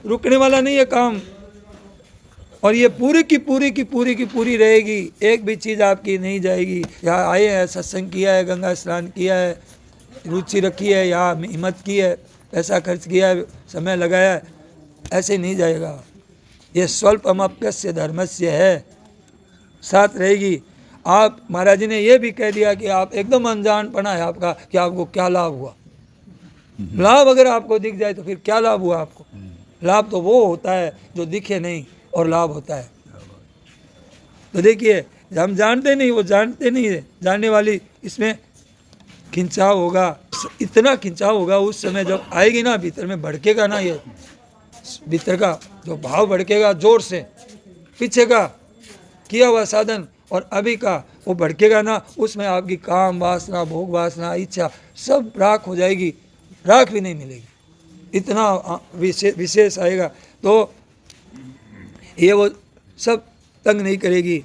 रुकने वाला नहीं है काम, और ये पूरी की पूरी रहेगी, एक भी चीज़ आपकी नहीं जाएगी। यहाँ आए हैं, सत्संग किया है, गंगा स्नान किया है, रुचि रखी है, यहाँ हिम्मत की है, पैसा खर्च किया है, समय लगाया है, ऐसे नहीं जाएगा। ये स्वल्पमप्यस्य धर्मस्य है, साथ रहेगी। आप महाराज जी ने ये भी कह दिया कि आप एकदम अनजान पना है आपका कि आपको क्या लाभ हुआ। लाभ अगर आपको दिख जाए तो फिर क्या लाभ हुआ आपको। लाभ तो वो होता है जो दिखे नहीं, और लाभ होता है। तो देखिए, हम जानते नहीं, वो जानते नहीं है, जानने वाली इसमें खिंचाव होगा, इतना खिंचाव होगा उस समय जब आएगी ना, भीतर में भड़केगा ना, ये भीतर का जो भाव भड़केगा जोर से, पीछे का किया हुआ साधन और अभी का वो भड़केगा ना, उसमें आपकी काम वासना, भोग वासना, इच्छा सब राख हो जाएगी, राख भी नहीं मिलेगी, इतना विशेष आएगा। तो ये वो सब तंग नहीं करेगी,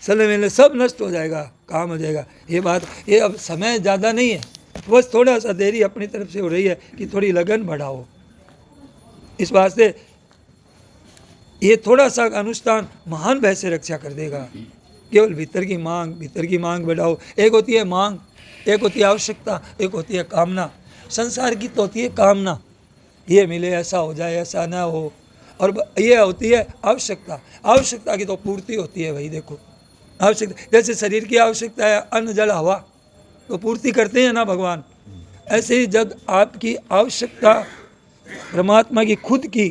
सले मेले सब नष्ट हो जाएगा, काम हो जाएगा। ये बात, ये अब समय ज़्यादा नहीं है, बस थोड़ा सा देरी अपनी तरफ से हो रही है कि थोड़ी लगन बढ़ाओ। इस वास्ते ये थोड़ा सा अनुष्ठान महान भय से रक्षा कर देगा। केवल भीतर की मांग बढ़ाओ। एक होती है मांग, एक होती है आवश्यकता, एक होती है कामना। संसार की तो होती है कामना, ये मिले, ऐसा हो जाए, ऐसा ना हो, और ये होती है आवश्यकता। आवश्यकता की तो पूर्ति होती है भाई। देखो आवश्यकता, जैसे शरीर की आवश्यकता है अन्न जल हवा, तो पूर्ति करते हैं ना भगवान। ऐसे ही जब आपकी आवश्यकता परमात्मा की खुद की,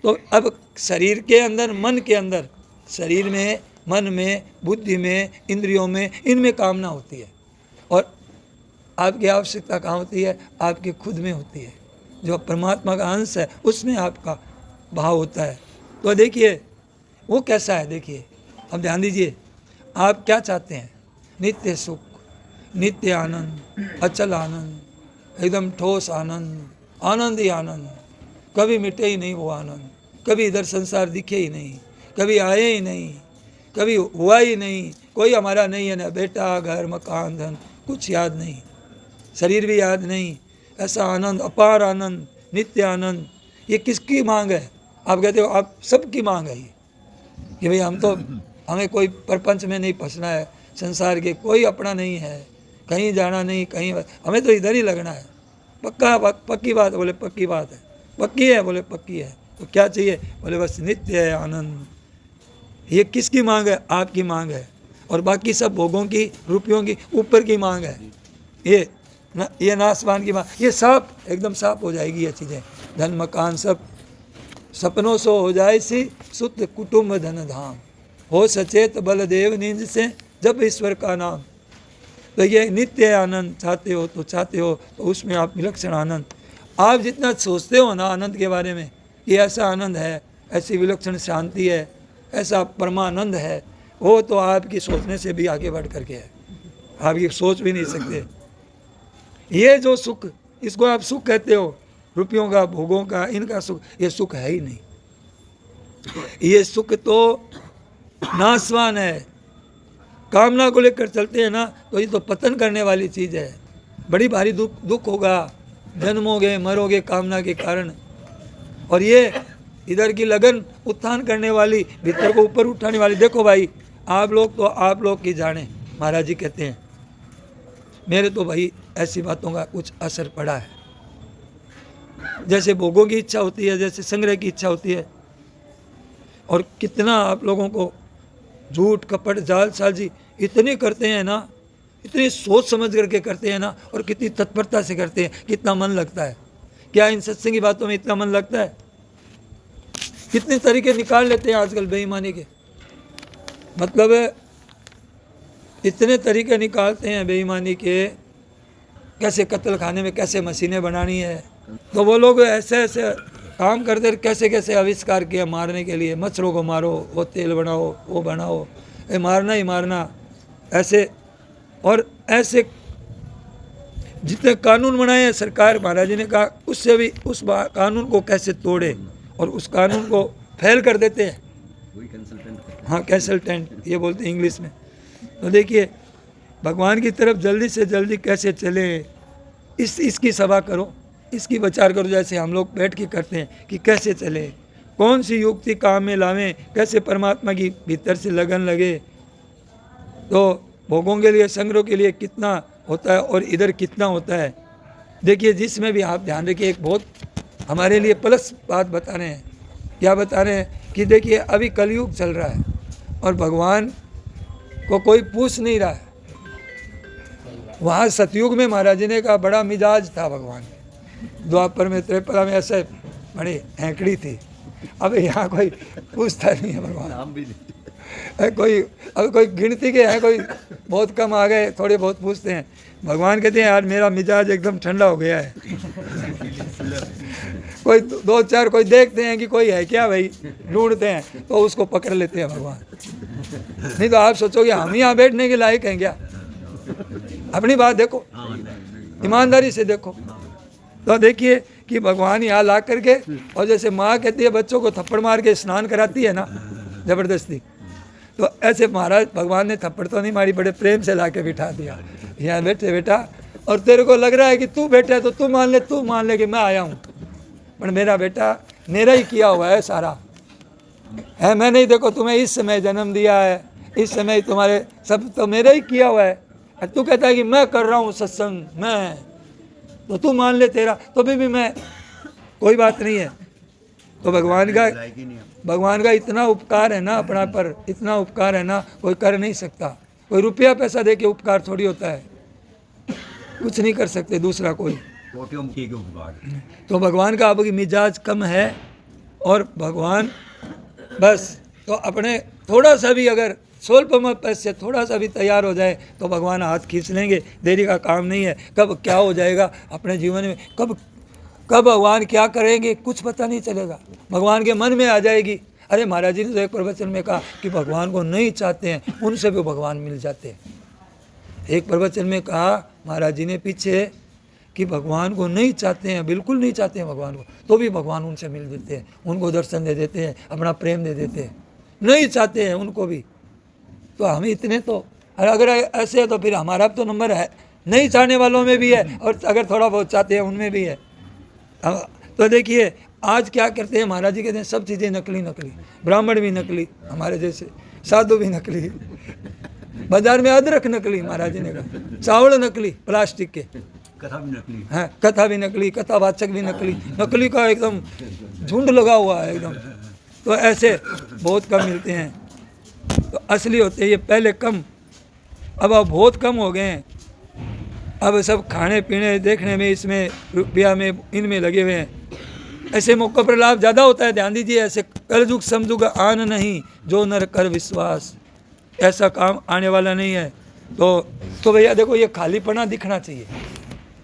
तो अब शरीर के अंदर, मन के अंदर, शरीर में, मन में, बुद्धि में, इंद्रियों में, इनमें कामना होती है, और आपकी आवश्यकता कहाँ होती है, आपके खुद में होती है। जो परमात्मा का अंश है उसमें आपका भाव होता है। तो देखिए वो कैसा है, देखिए अब ध्यान दीजिए। आप क्या चाहते हैं, नित्य सुख, नित्य आनंद, अचल आनंद, एकदम ठोस आनंद, आनंद ही आनंद, कभी मिटे ही नहीं वो आनंद, कभी इधर संसार दिखे ही नहीं, कभी आए ही नहीं, कभी हुआ ही नहीं, कोई हमारा नहीं है, ना बेटा, घर, मकान, धन, कुछ याद नहीं, शरीर भी याद नहीं। ऐसा आनंद, अपार आनंद, नित्य आनंद, ये किसकी मांग है? आप कहते हो आप सबकी मांग है ये, कि भाई हम तो, हमें कोई प्रपंच में नहीं फंसना है, संसार के कोई अपना नहीं है, कहीं जाना नहीं, कहीं, हमें तो इधर ही लगना है। पक्की बात, बोले पक्की बात है, पक्की है, बोले पक्की है। तो क्या चाहिए, बोले बस नित्य है आनंद। ये किसकी मांग है? आपकी मांग है। और बाकी सब भोगों की, रुपयों की, ऊपर की मांग है। ये नासवान की मांग, ये सब एकदम साफ हो जाएगी ये चीज़ें। धन मकान सब सपनों सो हो जाए सी, सुत कुटुंब धन धाम, हो सचेत बलदेव निंज से जब ईश्वर का नाम। तो ये नित्य आनंद चाहते हो तो उसमें आप विलक्षण आनंद, आप जितना सोचते हो ना आनंद के बारे में, ये ऐसा आनंद है, ऐसी विलक्षण शांति है, ऐसा परमानंद है, वो तो आपकी सोचने से भी आगे बढ़ करके है, आप ये सोच भी नहीं सकते। ये जो सुख, इसको आप सुख कहते हो, रुपयों का, भोगों का, इनका सुख, ये सुख है ही नहीं। ये सुख तो नासवान है। कामना को लेकर चलते हैं ना, तो ये तो पतन करने वाली चीज़ है। बड़ी भारी दुख होगा, जन्मोगे, मरोगे कामना के कारण। और ये इधर की लगन उत्थान करने वाली, भीतर को ऊपर उठाने वाली। देखो भाई, आप लोग की जाने, महाराज जी कहते हैं, मेरे तो भाई ऐसी बातों का कुछ असर पड़ा है। जैसे भोगों की इच्छा होती है, जैसे संग्रह की इच्छा होती है। और कितना आप लोगों को झूठ कपट जालसाजी इतने करते हैं ना, इतनी सोच समझ करके करते हैं ना, और कितनी तत्परता से करते हैं, कितना मन लगता है। क्या इन सत्संग की बातों में इतना मन लगता है? कितने तरीके निकाल लेते हैं आजकल बेईमानी के, मतलब इतने तरीके निकालते हैं बेईमानी के, कैसे कत्ल खाने में कैसे मशीनें बनानी है। तो वो लोग ऐसे ऐसे काम करते, कैसे कैसे आविष्कार किया मारने के लिए, मच्छरों को मारो, वो तेल बनाओ, वो बनाओ, ये मारना ही मारना ऐसे। और ऐसे जितने कानून बनाए हैं सरकार, महाराज जी ने कहा उससे भी उस कानून को कैसे तोड़े और उस कानून को फेल कर देते हैं। हाँ, कंसल्टेंट ये बोलते हैं इंग्लिश में। तो देखिए भगवान की तरफ जल्दी से जल्दी कैसे चले, इसकी सभा करो, इसकी विचार करो, जैसे हम लोग बैठ के करते हैं कि कैसे चले, कौन सी युक्ति काम में लावें, कैसे परमात्मा की भीतर से लगन लगे। तो भोगों के लिए, संग्रह के लिए कितना होता है और इधर कितना होता है। देखिए जिसमें भी आप ध्यान रखिए, एक बहुत हमारे लिए प्लस बात बता रहे हैं। क्या बता रहे हैं कि देखिए अभी कलयुग चल रहा है और भगवान को कोई पूछ नहीं रहा है। वहाँ सतयुग में महाराज जी ने कहा बड़ा मिजाज था भगवान, द्वापर में त्रेपरा में ऐसे बड़ी हैंकड़ी थी। अब यहाँ कोई पूछता नहीं है भगवान, कोई अब कोई गिनती के हैं, कोई बहुत कम आ गए, थोड़े बहुत पूछते हैं। भगवान कहते हैं यार मेरा मिजाज एकदम ठंडा हो गया है। कोई दो चार कोई देखते हैं कि कोई है क्या भाई, ढूंढते हैं तो उसको पकड़ लेते हैं भगवान। नहीं तो आप सोचोगे हम यहाँ बैठने के लायक हैं क्या? अपनी बात देखो, ईमानदारी से देखो। तो देखिए कि भगवान यहाँ ला करके, और जैसे माँ कहती है बच्चों को थप्पड़ मार के स्नान कराती है ना जबरदस्ती, तो ऐसे महाराज भगवान ने थप्पड़ तो नहीं मारी, बड़े प्रेम से ला के बिठा दिया, यहाँ बैठे बेटा, और तेरे को लग रहा है कि तू बैठा है तो तू मान ले कि मैं आया हूँ, पर मेरा बेटा मेरा ही किया हुआ है सारा है। मैं नहीं, देखो तुम्हें इस समय जन्म दिया है, इस समय तुम्हारे सब तो मेरा ही किया हुआ है। और तू कहता है कि मैं कर रहा हूँ सत्संग, मैं तो तू मान ले तेरा, तो भी मैं कोई बात नहीं है। तो भगवान का इतना उपकार है ना अपना पर, इतना उपकार है ना कोई कर नहीं सकता। कोई रुपया पैसा दे के उपकार थोड़ी होता है, कुछ नहीं कर सकते दूसरा कोई। तो भगवान का आपकी मिजाज कम है, और भगवान बस तो अपने थोड़ा सा भी अगर स्वल्पमत से थोड़ा सा भी तैयार हो जाए तो भगवान हाथ खींच लेंगे। देरी का काम नहीं है। कब क्या हो जाएगा अपने जीवन में, कब भगवान क्या करेंगे कुछ पता नहीं चलेगा, भगवान के मन में आ जाएगी। अरे महाराज जी ने तो एक प्रवचन में कहा कि भगवान को नहीं चाहते हैं उनसे भी भगवान मिल जाते हैं। एक प्रवचन में कहा महाराज जी ने पीछे कि भगवान को नहीं चाहते हैं, बिल्कुल नहीं चाहते हैं भगवान को, तो भी भगवान उनसे मिल देते हैं, उनको दर्शन दे देते हैं, अपना प्रेम दे देते हैं। नहीं चाहते हैं उनको भी, तो हम इतने तो, अगर ऐसे है तो फिर हमारा तो नंबर है, नहीं चाहने वालों में भी है और अगर थोड़ा बहुत चाहते हैं उनमें भी है। तो देखिए आज क्या करते हैं महाराज जी कहते हैं सब चीज़ें नकली, ब्राह्मण भी नकली, हमारे जैसे साधु भी नकली, बाजार में अदरक नकली, महाराज जी ने कहा चावल नकली प्लास्टिक के, कथा भी नकली है, कथा भी नकली, कथावाचक भी नकली, नकली का एकदम झुंड लगा हुआ है एकदम। तो ऐसे बहुत कम मिलते हैं, तो असली होते हैं ये पहले कम, अब बहुत कम हो गए हैं। अब सब खाने पीने देखने में, इसमें रुपया में, इनमें लगे हुए हैं। ऐसे मौक़ों पर लाभ ज़्यादा होता है, ध्यान दीजिए। ऐसे कलयुग समझुग आन नहीं, जो नर कर विश्वास, ऐसा काम आने वाला नहीं है। तो भैया देखो ये खालीपना दिखना चाहिए।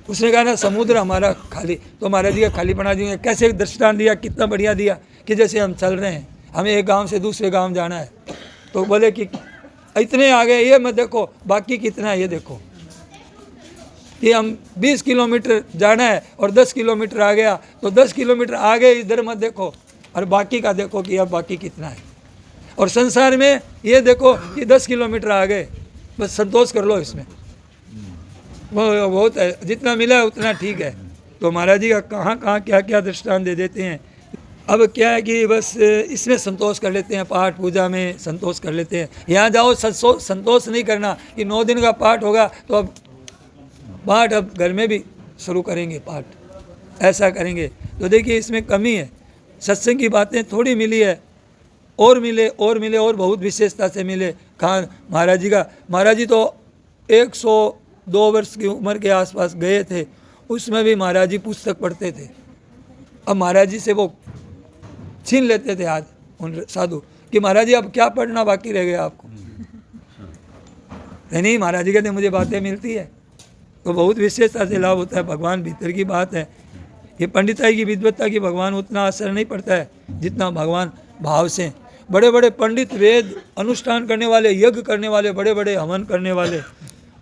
उसने कहा ना समुद्र हमारा खाली, तो महाराज जी का खालीपना दिया, कैसे दृष्टांत दिया, कितना बढ़िया दिया कि जैसे हम चल रहे हैं, हमें एक गांव से दूसरे गांव जाना है, तो बोले कि इतने आ गए, ये मत देखो बाकी कितना है, ये देखो कि हम 20 किलोमीटर जाना है और 10 किलोमीटर आ गया, तो 10 किलोमीटर आ गए इधर मत देखो, और बाकी का देखो कि अब बाकी कितना है। और संसार में ये देखो कि 10 किलोमीटर आ गए, बस संतोष कर लो इसमें, वो बहुत है, जितना मिला है उतना ठीक है। तो महाराज जी का कहाँ क्या क्या दृष्टांत दे देते हैं। अब क्या है कि बस इसमें संतोष कर लेते हैं, पाठ पूजा में संतोष कर लेते हैं। यहाँ जाओ संतोष नहीं करना कि 9 दिन का पाठ होगा तो अब पाठ, अब घर में भी शुरू करेंगे पाठ, ऐसा करेंगे तो देखिए इसमें कमी है। सत्संग की बातें थोड़ी मिली है, और मिले और मिले और बहुत विशेषता से मिले। खान महाराज जी का, महाराज जी तो 102 वर्ष की उम्र के आसपास गए थे, उसमें भी महाराज जी पुस्तक पढ़ते थे। अब महाराज जी से वो छीन लेते थे हाथ उन साधु कि महाराज जी अब क्या पढ़ना बाकी रह गया आपको। नहीं, महाराज जी कहते मुझे बातें मिलती है। तो बहुत विशेषता से लाभ होता है। भगवान भीतर की बात है। ये पंडिताई की विद्वत्ता की भगवान उतना असर नहीं पड़ता है जितना भगवान भाव से। बड़े बड़े पंडित, वेद अनुष्ठान करने वाले, यज्ञ करने वाले, बड़े बड़े हवन करने वाले,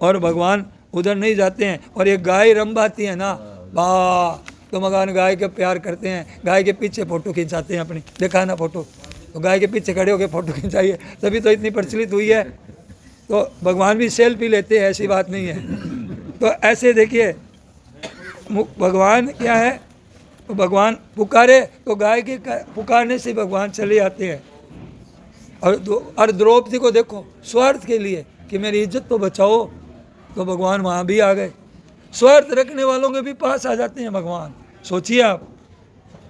और भगवान उधर नहीं जाते हैं। और एक गाय रंभाती है ना, वाह, तो भगवान गाय के प्यार करते हैं, गाय के पीछे फ़ोटो खिंचाते हैं अपनी। देखा ना फ़ोटो, तो गाय के पीछे खड़े होकर फ़ोटो खिंचाइए, तभी तो इतनी प्रचलित हुई है। तो भगवान भी सेल्फी लेते हैं, ऐसी बात नहीं है। तो ऐसे देखिए भगवान क्या है, तो भगवान पुकारे तो गाय के पुकारने से भगवान चले आते हैं। और द्रौपदी को देखो, स्वार्थ के लिए कि मेरी इज्जत तो बचाओ, तो भगवान वहाँ भी आ गए। स्वार्थ रखने वालों के भी पास आ जाते हैं भगवान। सोचिए आप,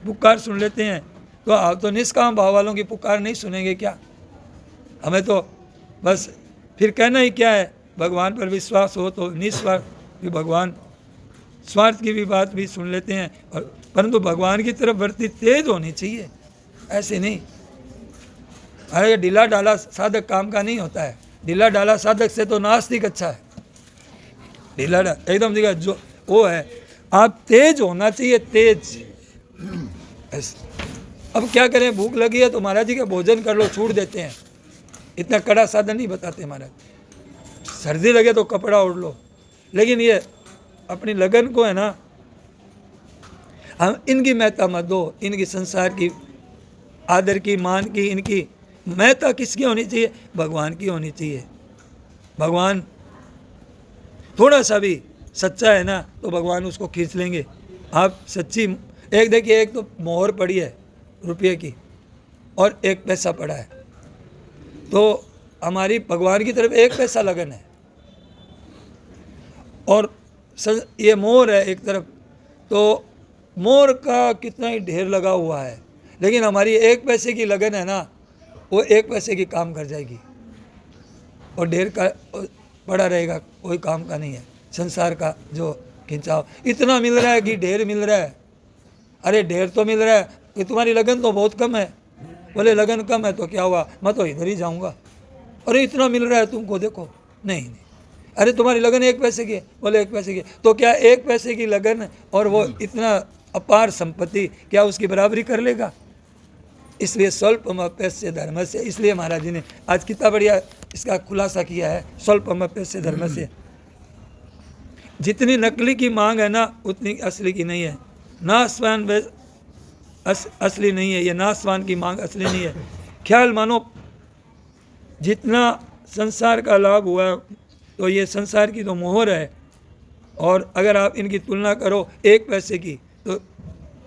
पुकार सुन लेते हैं, तो आप तो निष्काम भाव वालों की पुकार नहीं सुनेंगे क्या? हमें तो बस फिर कहना ही क्या है, भगवान पर विश्वास हो तो निस्वार्थ भी भगवान स्वार्थ की भी बात भी सुन लेते हैं। और परंतु भगवान की तरफ वृत्ति तेज होनी चाहिए, ऐसे नहीं। अरे ढीला डाला साधक काम का नहीं होता है। ढीला डाला साधक से तो नास्तिक अच्छा है। ढीला एकदम देखा जो वो है, आप तेज होना चाहिए, तेज। अब क्या करें, भूख लगी है तो महाराज जी का भोजन कर लो, छूट देते हैं। इतना कड़ा साधन नहीं बताते महाराज। सर्दी लगे तो कपड़ा ओढ़ लो, लेकिन ये अपनी लगन को है ना, हम इनकी महत्ता मत दो। इनकी संसार की आदर की, मान की, इनकी महत्ता किसकी होनी चाहिए? भगवान की होनी चाहिए। भगवान थोड़ा सा भी सच्चा है ना, तो भगवान उसको खींच लेंगे। आप सच्ची, एक देखिए, एक तो मोहर पड़ी है रुपये की और 1 पैसा पड़ा है, तो हमारी भगवान की तरफ 1 पैसा लगन है, और ये मोर है एक तरफ, तो मोर का कितना ही ढेर लगा हुआ है, लेकिन हमारी 1 पैसे की लगन है ना, वो 1 पैसे की काम कर जाएगी, और ढेर का पड़ा रहेगा, कोई काम का नहीं है। संसार का जो खिंचाव, इतना मिल रहा है कि ढेर मिल रहा है। अरे ढेर तो मिल रहा है कि तुम्हारी लगन तो बहुत कम है। बोले लगन कम है तो क्या हुआ, मैं तो इधर ही जाऊंगा। अरे इतना मिल रहा है तुमको, देखो। नहीं, अरे तुम्हारी लगन 1 पैसे की है। बोले 1 पैसे की, तो क्या 1 पैसे की लगन और वो इतना अपार संपत्ति, क्या उसकी बराबरी कर लेगा? इसलिए स्वल्पमप्यस्य धर्म से, इसलिए महाराज जी ने आज कितना बढ़िया इसका खुलासा किया है। स्वल्पमप्यस्य धर्म से, जितनी नकली की मांग है ना, उतनी असली की नहीं है। नासवान असली नहीं है, ये नासवान की मांग असली नहीं है। ख्याल मानो जितना संसार का लाभ हुआ, तो ये संसार की तो मोहर है, और अगर आप इनकी तुलना करो 1 पैसे की, तो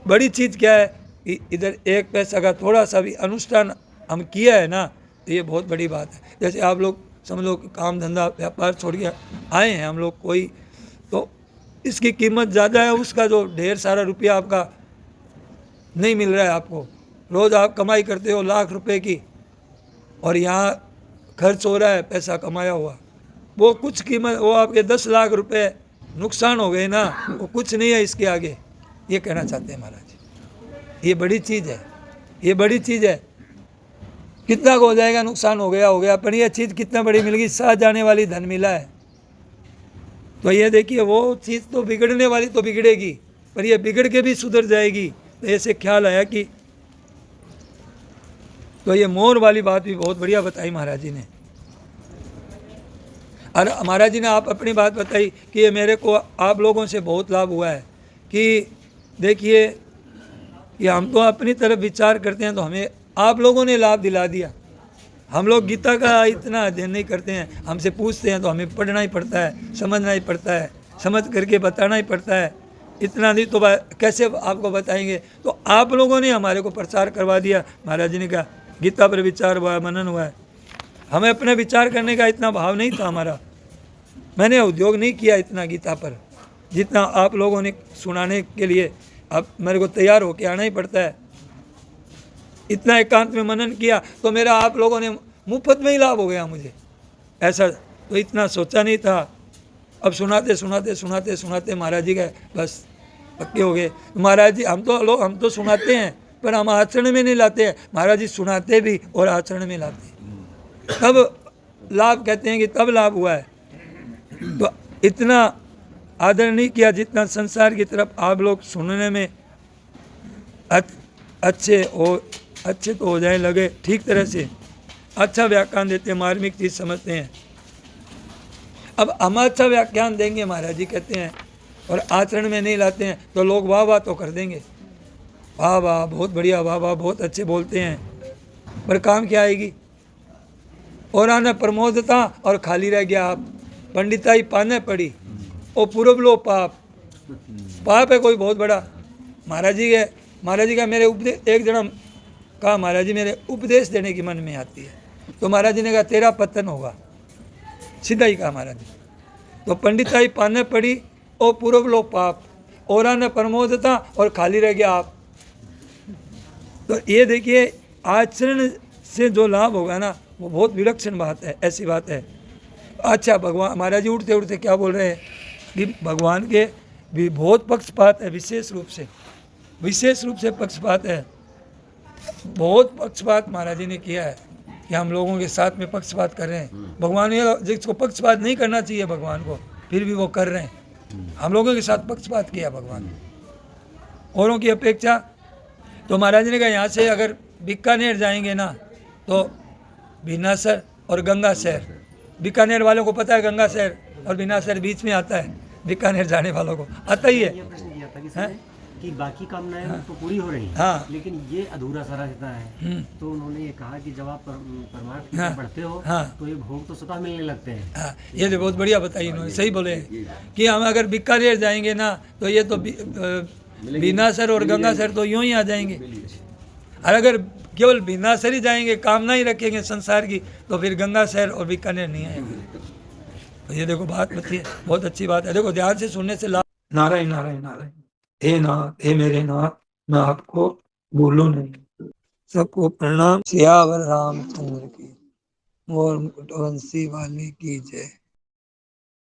बड़ी चीज़ क्या है कि इधर 1 पैसा का थोड़ा सा भी अनुष्ठान हम किया है ना, तो ये बहुत बड़ी बात है। जैसे आप लोग समझ लो काम धंधा व्यापार छोड़ के आए हैं हम लोग कोई, तो इसकी कीमत ज़्यादा है उसका जो ढेर सारा रुपया आपका नहीं मिल रहा है आपको। रोज़ आप कमाई करते हो लाख रुपए की, और यहाँ खर्च हो रहा है पैसा कमाया हुआ, वो कुछ कीमत, वो आपके 10 लाख रुपए नुकसान हो गए ना, वो कुछ नहीं है इसके आगे। ये कहना चाहते हैं महाराज। ये बड़ी चीज़ है, ये बड़ी चीज़ है। कितना हो जाएगा, नुकसान हो गया, पर ये चीज़ कितना बड़ी मिल गई, साथ जाने वाली धन मिला है। तो ये देखिए, वो चीज़ तो बिगड़ने वाली तो बिगड़ेगी, पर ये बिगड़ के भी सुधर जाएगी। तो ऐसे ख्याल आया कि, तो ये मोर वाली बात भी बहुत बढ़िया बताई महाराज जी ने। और महाराज जी ने आप अपनी बात बताई कि ये मेरे को आप लोगों से बहुत लाभ हुआ है। कि देखिए कि हम तो अपनी तरफ विचार करते हैं, तो हमें आप लोगों ने लाभ दिला दिया। हम लोग गीता का इतना अध्ययन नहीं करते हैं, हमसे पूछते हैं तो हमें पढ़ना ही पड़ता है, समझना ही पड़ता है, समझ करके बताना ही पड़ता है। इतना नहीं तो कैसे आपको बताएंगे। तो आप लोगों ने हमारे को प्रचार करवा दिया। महाराज जी ने कहा गीता पर विचार हुआ है, मनन हुआ है। हमें अपने विचार करने का इतना भाव नहीं था हमारा, मैंने उद्योग नहीं किया इतना गीता पर जितना आप लोगों ने सुनाने के लिए अब मेरे को तैयार होके आना ही पड़ता है। इतना एकांत में मनन किया तो मेरा आप लोगों ने मुफ्त में ही लाभ हो गया मुझे, ऐसा तो इतना सोचा नहीं था। अब सुनाते सुनाते सुनाते सुनाते महाराज जी गए, बस पक्के हो गए। महाराज जी हम तो सुनाते हैं पर हम आचरण में नहीं लाते हैं। महाराज जी सुनाते भी और आचरण में लाते हैं, तब लाभ कहते हैं कि तब लाभ हुआ है। तो इतना आदर नहीं किया जितना संसार की तरफ आप लोग सुनने में अच्छे तो हो जाए लगे, ठीक तरह से अच्छा व्याख्यान देते हैं, मार्मिक चीज समझते हैं। अब हम अच्छा व्याख्यान देंगे महाराज जी कहते हैं और आचरण में नहीं लाते हैं तो लोग वाह वाह तो कर देंगे, वाह वाह बहुत बढ़िया, वाह वाह बहुत अच्छे बोलते हैं, पर काम क्या आएगी। और आना प्रमोदता और खाली रह गया आप, पंडिताई पाने पड़ी ओ पूर्व लो पाप, पाप है कोई बहुत बड़ा। महाराज जी का मेरे उपदेश, एक जना कहा महाराज जी मेरे उपदेश देने की मन में आती है, तो महाराज जी ने कहा तेरा पतन होगा, सीधा ही कहा महाराज जी। तो पंडिताई पाने पड़ी ओ पूर्व लो पाप, और आना प्रमोदता और खाली रह गया आप। तो ये देखिए आचरण से जो लाभ होगा ना वो बहुत विलक्षण बात है, ऐसी बात है। अच्छा भगवान महाराज जी उठते उठते क्या बोल रहे हैं कि भगवान के भी बहुत पक्षपात है, विशेष रूप से पक्षपात है, बहुत पक्षपात महाराज जी ने किया है कि हम लोगों के साथ में पक्षपात कर रहे हैं। भगवान ये जिसको पक्षपात नहीं करना चाहिए भगवान को, फिर भी वो कर रहे हैं, हम लोगों के साथ पक्षपात किया भगवान औरों की अपेक्षा। तो महाराज जी ने कहा यहाँ से अगर बीकानेर जाएंगे ना तो बीनासर और गंगा शहर, बीकानेर वालों को पता है गंगा शहर और बीनासर बीच में आता है, बीकानेर जाने वालों को आता ही है। प्रश्न किया था कि बाकी कामनाएं तो पूरी हो रही हैं, हाँ। लेकिन ये अधूरा सा रहता है। तो उन्होंने ये कहा कि जब आप परमार्थ की हाँ। तरफ बढ़ते हो हाँ। तो ये भोग तो स्वतः मिलने लगते हैं। हाँ ये तो बहुत बढ़िया बताई इन्होंने, सही बोले कि हम अगर बीकानेर जाएंगे ना तो ये तो बीनासर और गंगासर तो यूं ही आ जाएंगे, और अगर केवल बीनासर ही जाएंगे कामना ही रखेंगे संसार की तो फिर गंगासर और बीकानेर नहीं आएंगे। तो ये देखो बात बची है, बहुत अच्छी बात है, देखो ध्यान से सुनने से लाभ। नारायण नारायण नारायण, हे नाथ हे मेरे नाथ, मैं आपको भूलूं नहीं। सबको प्रणाम। सियावर रामचंद्र की, मोर मुकुट वंशी वाली की जय।